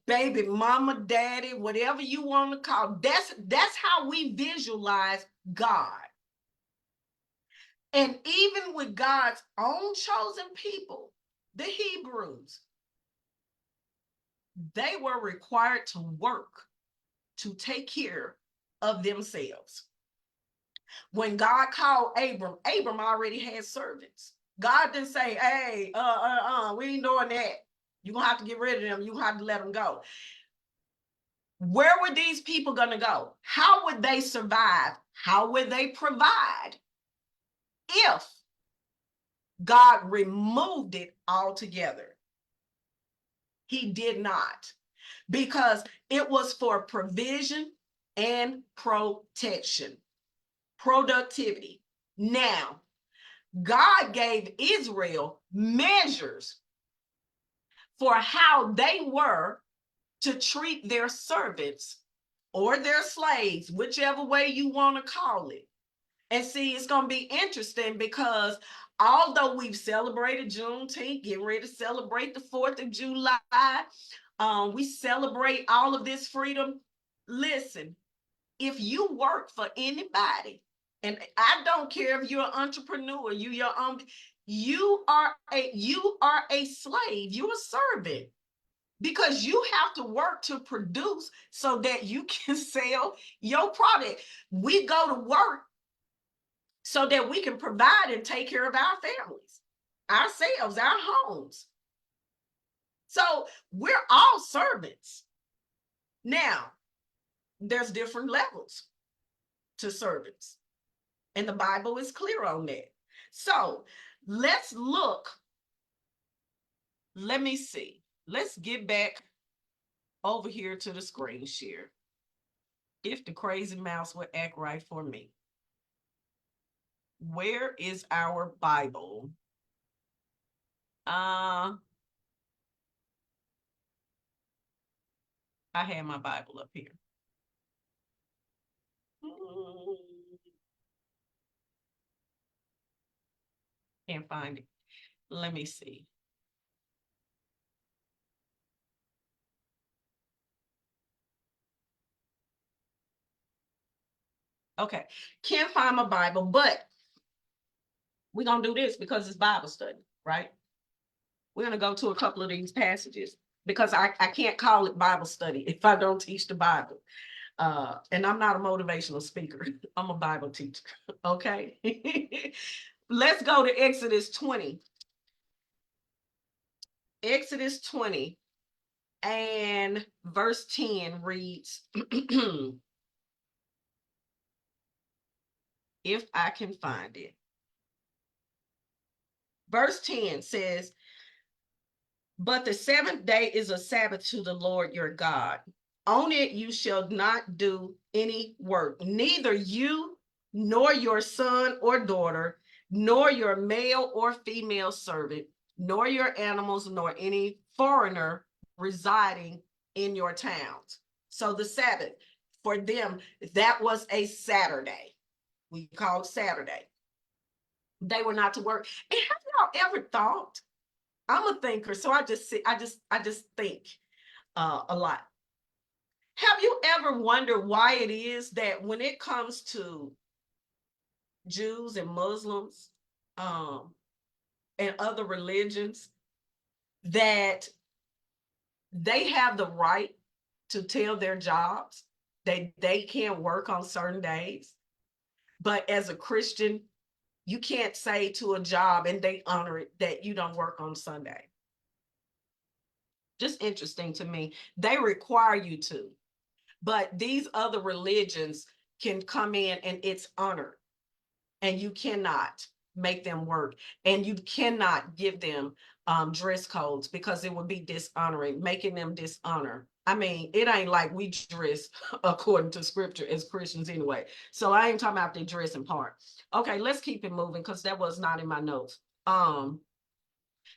baby mama daddy, whatever you want to call. That's how we visualize God. And even with God's own chosen people, the Hebrews, they were required to work to take care of themselves. When God called Abram, Abram already had servants. God didn't say, hey, we ain't doing that. You're going to have to get rid of them. You have to let them go. Where were these people going to go? How would they survive? How would they provide if God removed it altogether? He did not, because it was for provision and protection, productivity. Now, God gave Israel measures for how they were to treat their servants or their slaves, whichever way you want to call it. And see, it's going to be interesting because although we've celebrated Juneteenth, getting ready to celebrate the 4th of July, we celebrate all of this freedom. Listen, if you work for anybody, and I don't care if you're an entrepreneur, you are a slave, you're a servant, because you have to work to produce so that you can sell your product. We go to work so that we can provide and take care of our families, ourselves, our homes. So we're all servants. Now, there's different levels to servants, and the Bible is clear on that. So let's look. Let me see. Let's get back over here to the screen share. If the crazy mouse would act right for me. Where is our Bible? I have my Bible up here. Can't find it. Let me see. Okay, can't find my Bible, but we're going to do this because it's Bible study, right? We're going to go to a couple of these passages because I can't call it Bible study if I don't teach the Bible. And I'm not a motivational speaker. I'm a Bible teacher, okay? Let's go to Exodus 20. Exodus 20 and verse 10 reads, if I can find it. Verse 10 says, but the 7th day is a Sabbath to the Lord your God. On it you shall not do any work, neither you nor your son or daughter, nor your male or female servant, nor your animals, nor any foreigner residing in your towns. So the Sabbath, for them, that was a Saturday. We call it Saturday. They were not to work. And have y'all ever thought? I'm a thinker, so I just think a lot. Have you ever wondered why it is that when it comes to Jews and Muslims and other religions, that they have the right to tell their jobs that they can't work on certain days, but as a Christian, You can't say to a job and they honor it that you don't work on Sunday. Just interesting to me. They require you to, but these other religions can come in and it's honored, and you cannot make them work, and you cannot give them dress codes because it would be dishonoring, making them dishonor. I mean, it ain't like we dress according to scripture as Christians anyway. So I ain't talking about the dressing part. Okay, let's keep it moving because that was not in my notes.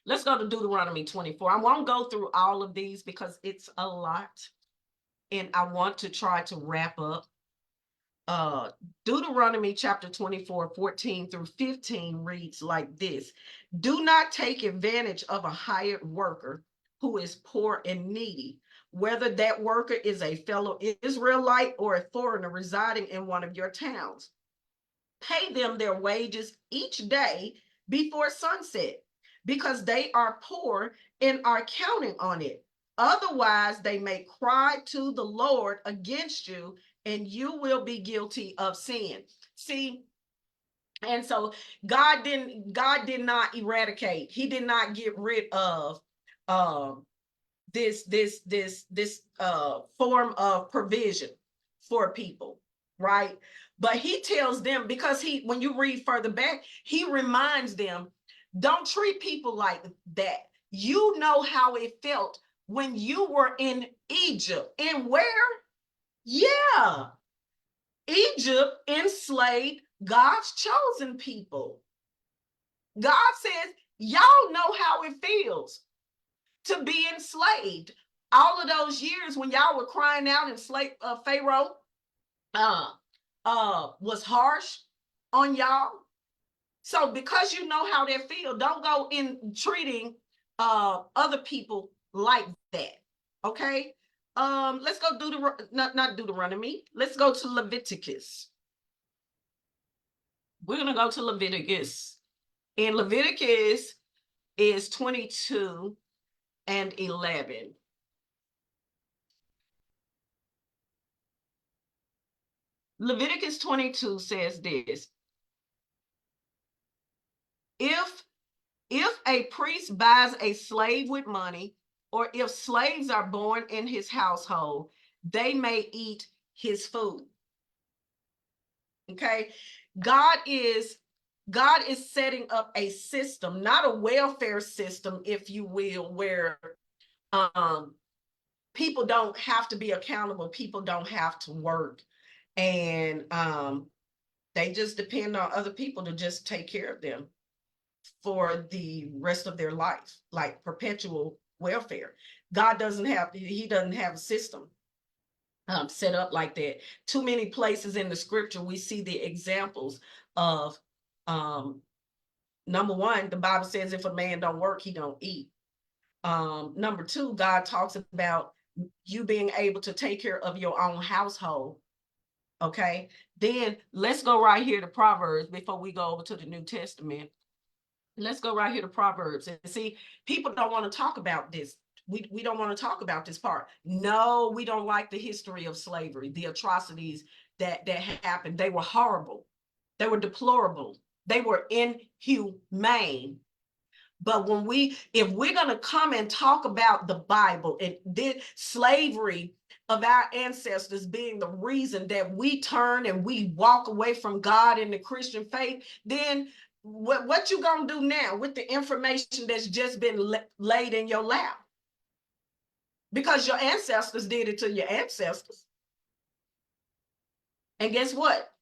Let's go to Deuteronomy 24. I won't go through all of these because it's a lot, and I want to try to wrap up. Deuteronomy chapter 24, 14 through 15 reads like this. Do not take advantage of a hired worker who is poor and needy, whether that worker is a fellow Israelite or a foreigner residing in one of your towns. Pay them their wages each day before sunset, because they are poor and are counting on it. Otherwise, they may cry to the Lord against you, and you will be guilty of sin. See, and so God did not eradicate. He did not get rid of this form of provision for people, right? But he tells them, because when you read further back, he reminds them, don't treat people like that. You know how it felt when you were in Egypt. And where? Yeah, Egypt enslaved God's chosen people. God says, y'all know how it feels to be enslaved. All of those years when y'all were crying out, and Pharaoh was harsh on y'all. So because you know how they feel, don't go in treating other people like that. Okay. Let's go not Deuteronomy. Let's go to Leviticus. We're gonna go to Leviticus. And Leviticus is 22 and 11. Leviticus 22 says this. If a priest buys a slave with money, or if slaves are born in his household, they may eat his food. Okay, God is setting up a system, not a welfare system, if you will, where people don't have to be accountable, people don't have to work, and they just depend on other people to just take care of them for the rest of their life, like perpetual welfare. God doesn't have a system set up like that. Too many places in the scripture we see the examples of number one, the Bible says if a man don't work, he don't eat. Number two, God talks about you being able to take care of your own household. Okay, then let's go right here to Proverbs before we go over to the New Testament. Let's go right here to Proverbs and see, people don't want to talk about this. We don't want to talk about this part. No, we don't like the history of slavery, the atrocities that happened. They were horrible. They were deplorable. They were inhumane. But if we're going to come and talk about the Bible and the slavery of our ancestors being the reason that we turn and we walk away from God and the Christian faith, then what you gonna do now with the information that's just been laid in your lap? Because your ancestors did it to your ancestors. And guess what?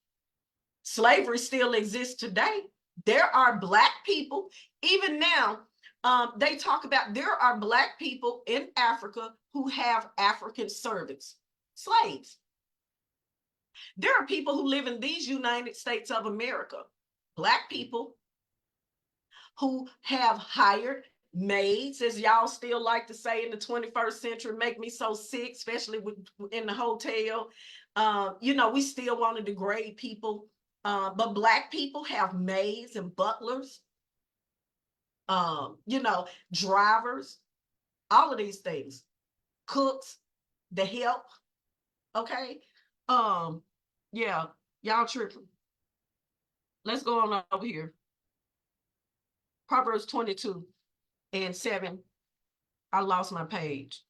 Slavery still exists today. There are Black people, even now, they talk about there are Black people in Africa who have African servants, slaves. There are people who live in these United States of America, Black people, who have hired maids, as y'all still like to say in the 21st century, make me so sick, especially in the hotel. We still want to degrade people, but Black people have maids and butlers, drivers, all of these things, cooks, the help. Okay. Yeah, y'all tripping. Let's go on over here. Proverbs 22:7. I lost my page.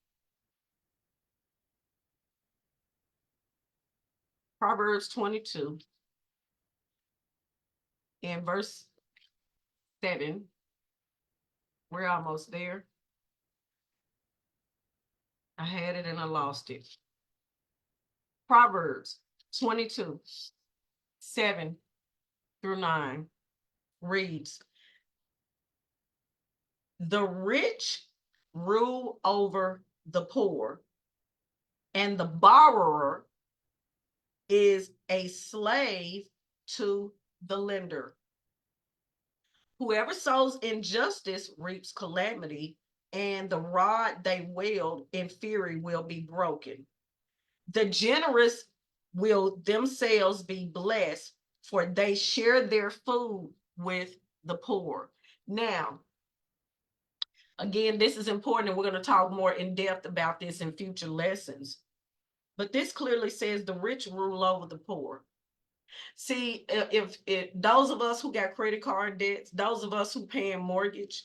Proverbs 22 and verse 7. We're almost there. I had it and I lost it. Proverbs 22:7-9 reads, the rich rule over the poor, and the borrower is a slave to the lender. Whoever sows injustice reaps calamity, and the rod they wield in fury will be broken. The generous will themselves be blessed, for they share their food with the poor. Now, again, this is important, and we're going to talk more in depth about this in future lessons. But this clearly says the rich rule over the poor. See, if those of us who got credit card debts, those of us who paying mortgage,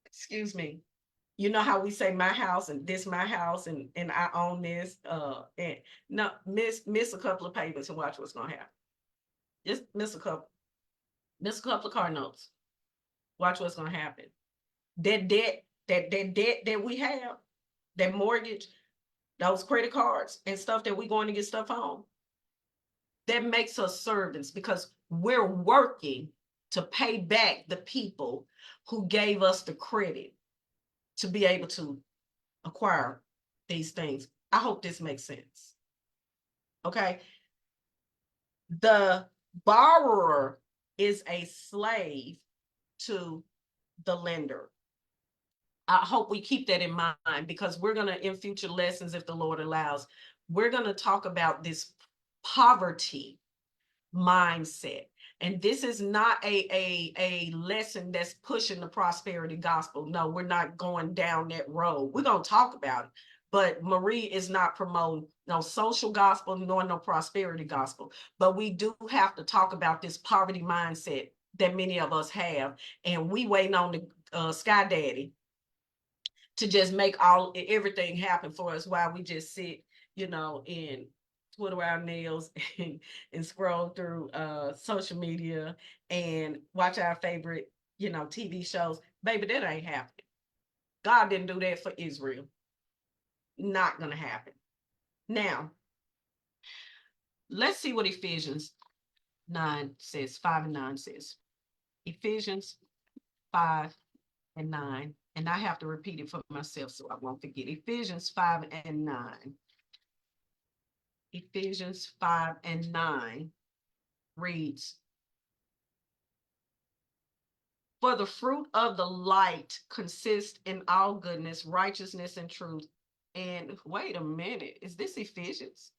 excuse me, you know how we say my house and this my house and I own this, and no, miss a couple of payments and watch what's gonna happen. Just miss a couple of car notes. Watch what's gonna happen. That debt that we have, that mortgage, those credit cards and stuff that we're going to get stuff on, that makes us servants because we're working to pay back the people who gave us the credit to be able to acquire these things. I hope this makes sense. Okay. The borrower is a slave to the lender. I hope we keep that in mind, because we're going to, in future lessons, if the Lord allows, we're going to talk about this poverty mindset. And this is not a lesson that's pushing the prosperity gospel. No, we're not going down that road. We're going to talk about it. But Marie is not promoting no social gospel nor no prosperity gospel. But we do have to talk about this poverty mindset that many of us have. And we waiting on the Sky Daddy to just make everything happen for us while we just sit, and twiddle our nails and scroll through social media and watch our favorite, TV shows. Baby, that ain't happening. God didn't do that for Israel. Not gonna happen. Now, let's see what Ephesians 9 says, 5-9 says. Ephesians 5-9. And I have to repeat it for myself so I won't forget. Ephesians 5-9. Ephesians 5-9 reads, for the fruit of the light consists in all goodness, righteousness, and truth. And wait a minute, is this Ephesians?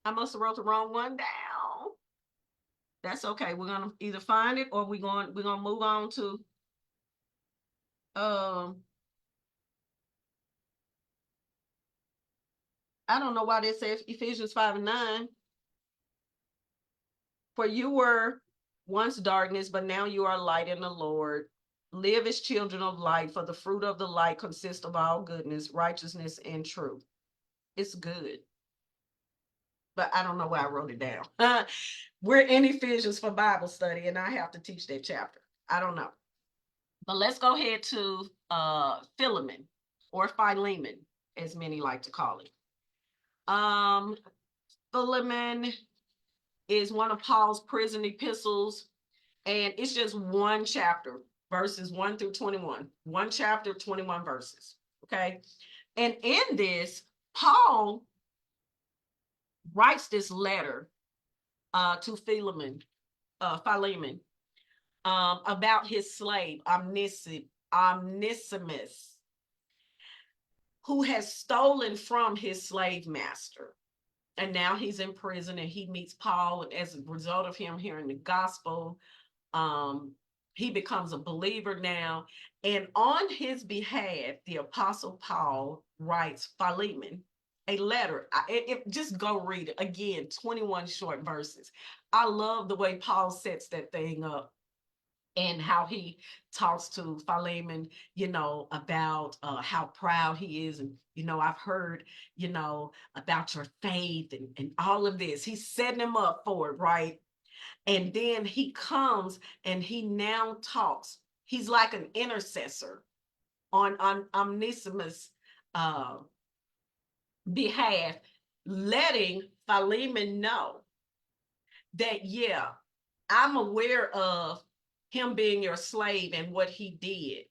I must have wrote the wrong one down. That's okay. We're gonna either find it or we're gonna move on to I don't know why they say Ephesians 5-9. For you were once darkness, but now you are light in the Lord. Live as children of light, for the fruit of the light consists of all goodness, righteousness, and truth. It's good. But I don't know why I wrote it down. We're in Ephesians for Bible study, and I have to teach that chapter. I don't know. But let's go ahead to Philemon, or Philemon, as many like to call it. Philemon is one of Paul's prison epistles, and it's just one chapter, verses 1-21. One chapter, 21 verses. Okay. And in this, Paul writes this letter to Philemon, about his slave, Onesimus, who has stolen from his slave master. And now he's in prison, and he meets Paul. And as a result of him hearing the gospel, He becomes a believer now. And on his behalf, the Apostle Paul writes Philemon a letter. Just go read it. Again, 21 short verses. I love the way Paul sets that thing up and how he talks to Philemon, about how proud he is. And, I've heard, about your faith and all of this. He's setting him up for it, right? And then he comes and he now talks. He's like an intercessor on Onesimus' behalf, letting Philemon know that, yeah, I'm aware of him being your slave and what he did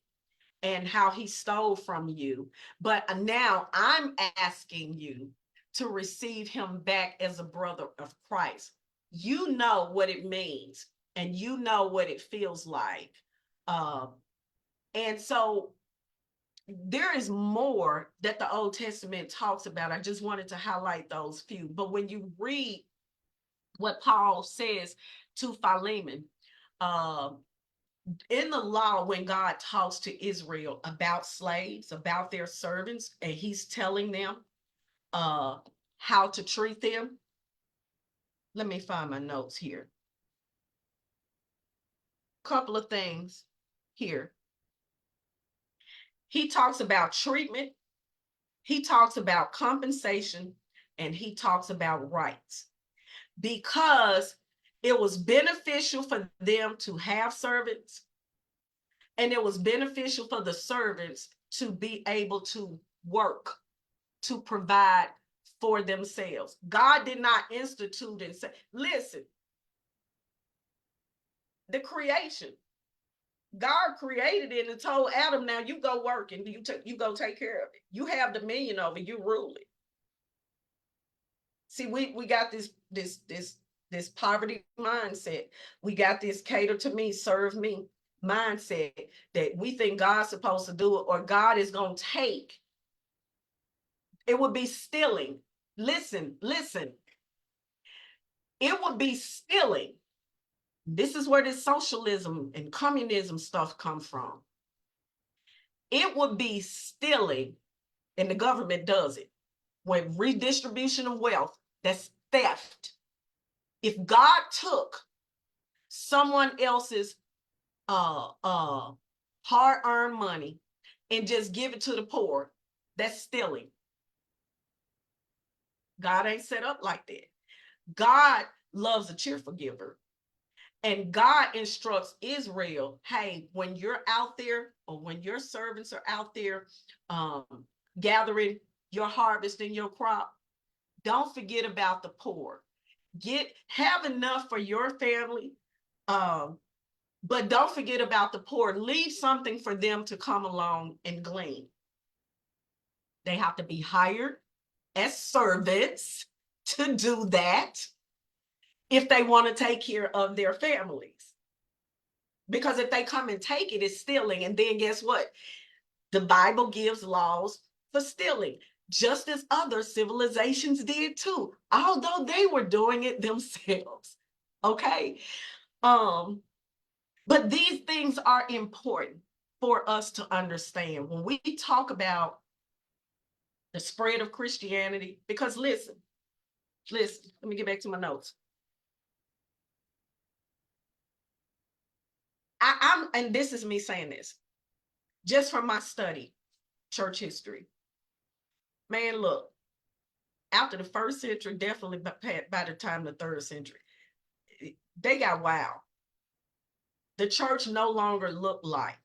and how he stole from you. But now I'm asking you to receive him back as a brother of Christ. You know what it means and you know what it feels like. And so there is more that the Old Testament talks about. I just wanted to highlight those few. But when you read what Paul says to Philemon, in the law, when God talks to Israel about slaves, about their servants, and he's telling them how to treat them. Let me find my notes here. Couple of things here. He talks about treatment, he talks about compensation, and he talks about rights. Because it was beneficial for them to have servants, and it was beneficial for the servants to be able to work, to provide for themselves. God did not institute and say, listen, the creation, God created it and told Adam, now you go work and you go take care of it. You have dominion over it, you rule it. See, we got this poverty mindset. We got this cater to me, serve me mindset that we think God's supposed to do it or God is going to take. It would be stealing. Listen. It would be stealing. This is where this socialism and communism stuff comes from. It would be stealing, and the government does it. When redistribution of wealth, that's theft. If God took someone else's hard-earned money and just give it to the poor, that's stealing. God ain't set up like that. God loves a cheerful giver. And God instructs Israel, hey, when you're out there or when your servants are out there gathering your harvest and your crop, don't forget about the poor. Have enough for your family, but don't forget about the poor. Leave something for them to come along and glean. They have to be hired as servants to do that if they want to take care of their families. Because if they come and take it, it's stealing. And then guess what? The Bible gives laws for stealing, just as other civilizations did too, although they were doing it themselves. Okay. But these things are important for us to understand when we talk about the spread of Christianity, because listen, let me get back to my notes. And this is me saying this, just from my study, church history. Man, look, after the first century, definitely by the time the third century, they got wild. The church no longer looked like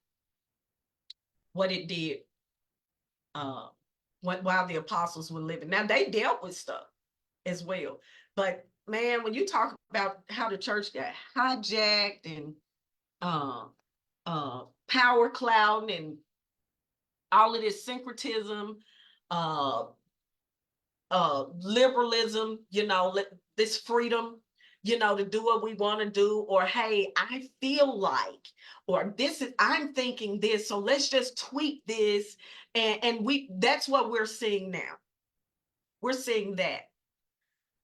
what it did while the apostles were living. Now, they dealt with stuff as well. But man, when you talk about how the church got hijacked and power cloud and all of this syncretism, liberalism, this freedom, to do what we want to do, or hey, I feel like, or I'm thinking this, so let's just tweak this, and that's what we're seeing now. We're seeing that.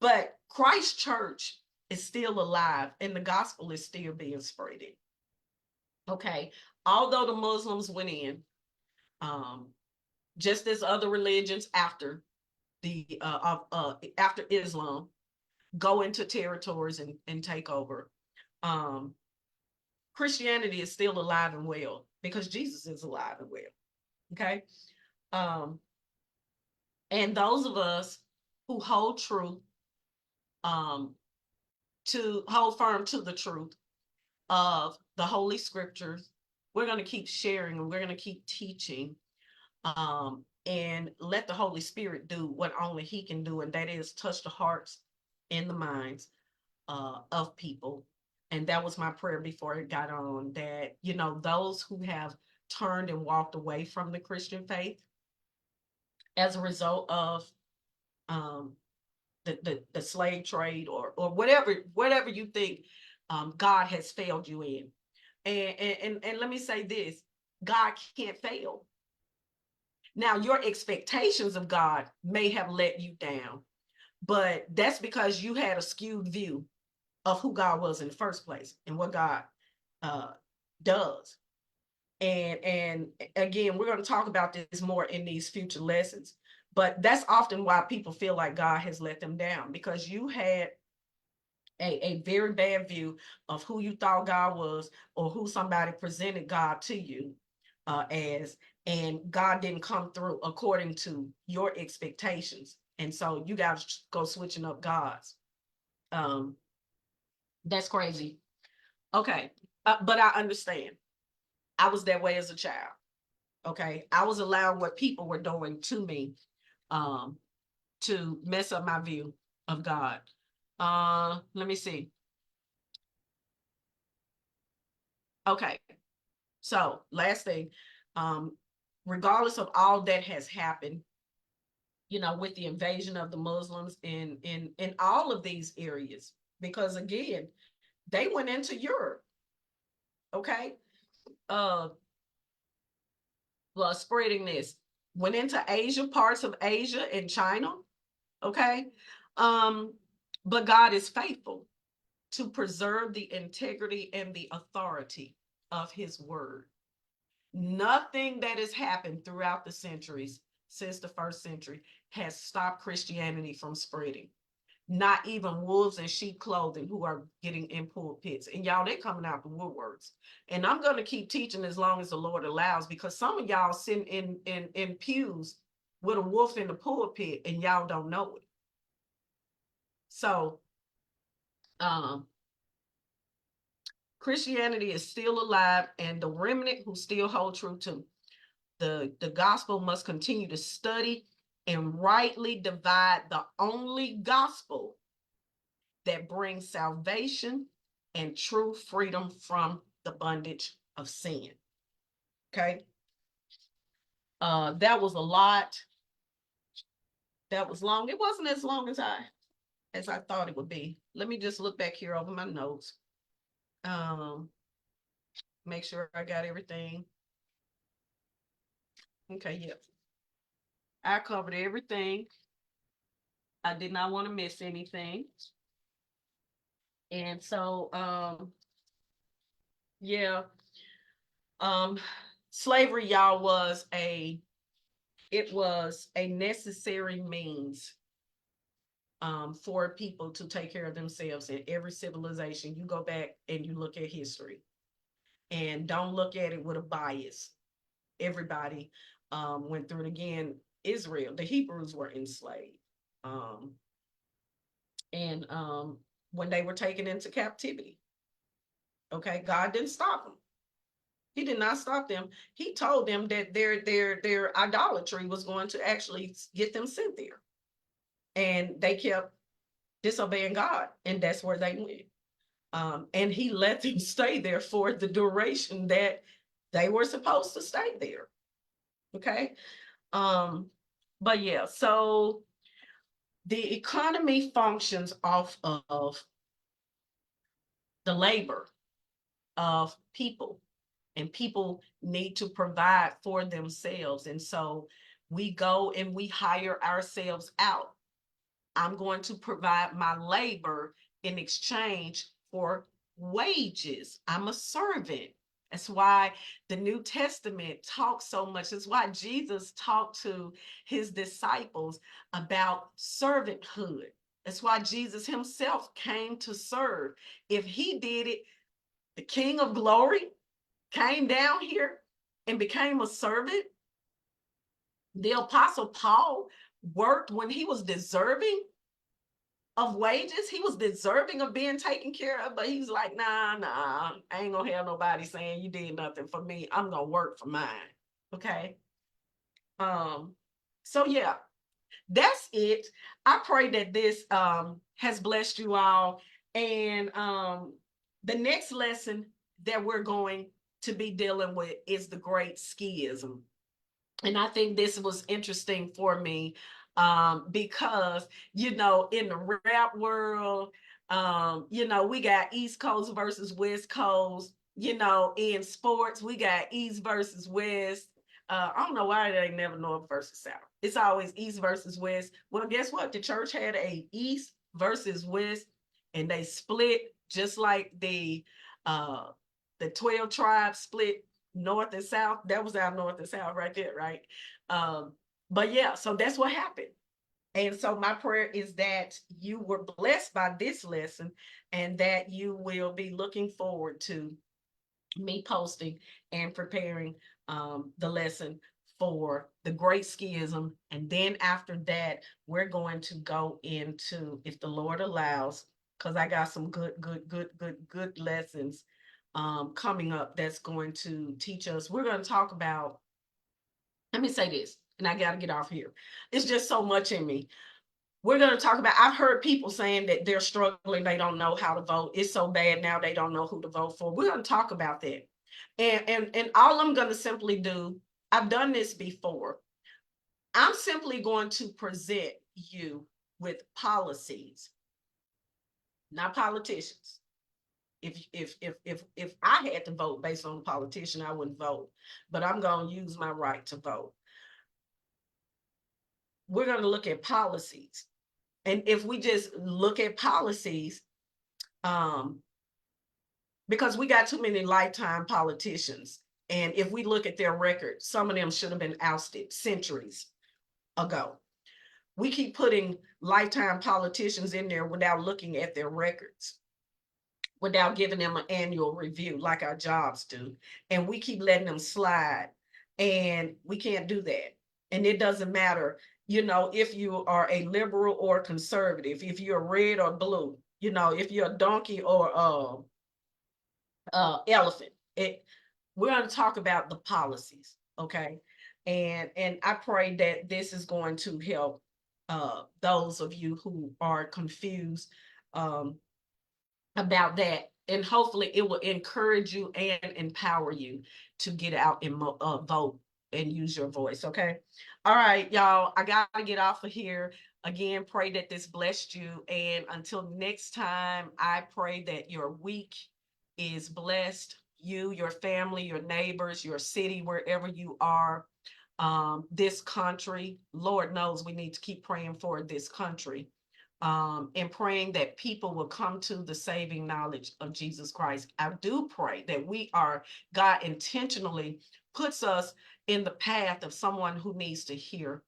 But Christ Church is still alive, and the gospel is still being spread. Okay, although the Muslims went in, um, just as other religions after after Islam go into territories and take over, um, Christianity is still alive and well because Jesus is alive and well. Okay, um, and those of us who hold true, um, to hold firm to the truth of the Holy Scriptures, we're going to keep sharing and we're going to keep teaching, and let the Holy Spirit do what only He can do, and that is touch the hearts and the minds of people. And that was my prayer before it got on, that, you know, those who have turned and walked away from the Christian faith as a result of um, the slave trade, or whatever you think God has failed you in. And let me say this: God can't fail. Now, your expectations of God may have let you down, but that's because you had a skewed view of who God was in the first place and what God uh, does. And again, we're going to talk about this more in these future lessons. But that's often why people feel like God has let them down, because you had a very bad view of who you thought God was, or who somebody presented God to you as, and God didn't come through according to your expectations. And so you got to go switching up gods. Um, that's crazy. Okay. But I understand. I was that way as a child. Okay. I was allowing what people were doing to me um, to mess up my view of God. Let me see. Okay. So last thing, um, regardless of all that has happened, you know, with the invasion of the Muslims in all of these areas, because again, they went into Europe. Okay. Uh, well, spreading this, went into Asia, parts of Asia and China. Okay. Um, but God is faithful to preserve the integrity and the authority of His word. Nothing that has happened throughout the centuries since the first century has stopped Christianity from spreading. Not even wolves in sheep clothing who are getting in pulpits. And y'all, they're coming out the woodworks. And I'm going to keep teaching as long as the Lord allows, because some of y'all sitting in pews with a wolf in the pulpit and y'all don't know it. So Christianity is still alive, and the remnant who still hold true to the gospel must continue to study and rightly divide the only gospel that brings salvation and true freedom from the bondage of sin. Okay. That was a lot. That was long. It wasn't as long as I thought it would be. Let me just look back here over my notes. Make sure I got everything. Okay, yep. I covered everything. I did not want to miss anything. And so yeah, slavery, y'all, it was a necessary means for people to take care of themselves. In every civilization, you go back and you look at history, and don't look at it with a bias. Everybody went through it. Again, Israel, the Hebrews were enslaved. And when they were taken into captivity, okay, God didn't stop them. He did not stop them. He told them that their idolatry was going to actually get them sent there. And they kept disobeying God, and that's where they went. And He let them stay there for the duration that they were supposed to stay there. Okay. But yeah, so the economy functions off of the labor of people, and people need to provide for themselves. And so we go and we hire ourselves out. I'm going to provide my labor in exchange for wages. I'm a servant. That's why the New Testament talks so much. It's why Jesus talked to his disciples about servanthood. That's why Jesus himself came to serve. If he did it, the King of Glory came down here and became a servant. The Apostle Paul worked when he was deserving of wages. He was deserving of being taken care of, but he's like, nah, I ain't gonna have nobody saying you did nothing for me. I'm gonna work for mine. Okay. So yeah, that's it. I pray that this has blessed you all. And the next lesson that we're going to be dealing with is the Great Schism. And I think this was interesting for me because, in the rap world, we got East Coast versus West Coast. In sports, we got East versus West. I don't know why they never North versus South. It's always East versus West. Well, guess what? The church had a East versus West, and they split just like the 12 tribes split North and South. That was our North and South right there, right? But yeah, so that's what happened. And so my prayer is that you were blessed by this lesson and that you will be looking forward to me posting and preparing the lesson for the Great Schism. And then after that, we're going to go into, if the Lord allows, because I got some good lessons coming up that's going to teach us. We're going to talk about, let me say this, and I got to get off here. It's just so much in me. We're going to talk about, I've heard people saying that they're struggling, they don't know how to vote. It's so bad now they don't know who to vote for. We're going to talk about that. And all I'm going to simply do, I've done this before. I'm simply going to present you with policies, not politicians. If I had to vote based on a politician, I wouldn't vote, but I'm going to use my right to vote. We're going to look at policies. And if we just look at policies, because we got too many lifetime politicians. And if we look at their record, some of them should have been ousted centuries ago. We keep putting lifetime politicians in there without looking at their records, without giving them an annual review like our jobs do. And we keep letting them slide. And we can't do that. And it doesn't matter, if you are a liberal or conservative, if you're red or blue, if you're a donkey or elephant. We're going to talk about the policies, okay? And I pray that this is going to help those of you who are confused about that. And hopefully it will encourage you and empower you to get out and vote and use your voice, okay? All right, y'all, I got to get off of here. Again, pray that this blessed you. And until next time, I pray that your week is blessed. You, your family, your neighbors, your city, wherever you are, this country. Lord knows we need to keep praying for this country. And praying that people will come to the saving knowledge of Jesus Christ. I do pray that God intentionally puts us in the path of someone who needs to hear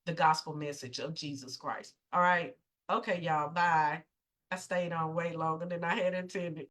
the gospel message of Jesus Christ. All right. Okay, y'all. Bye. I stayed on way longer than I had intended.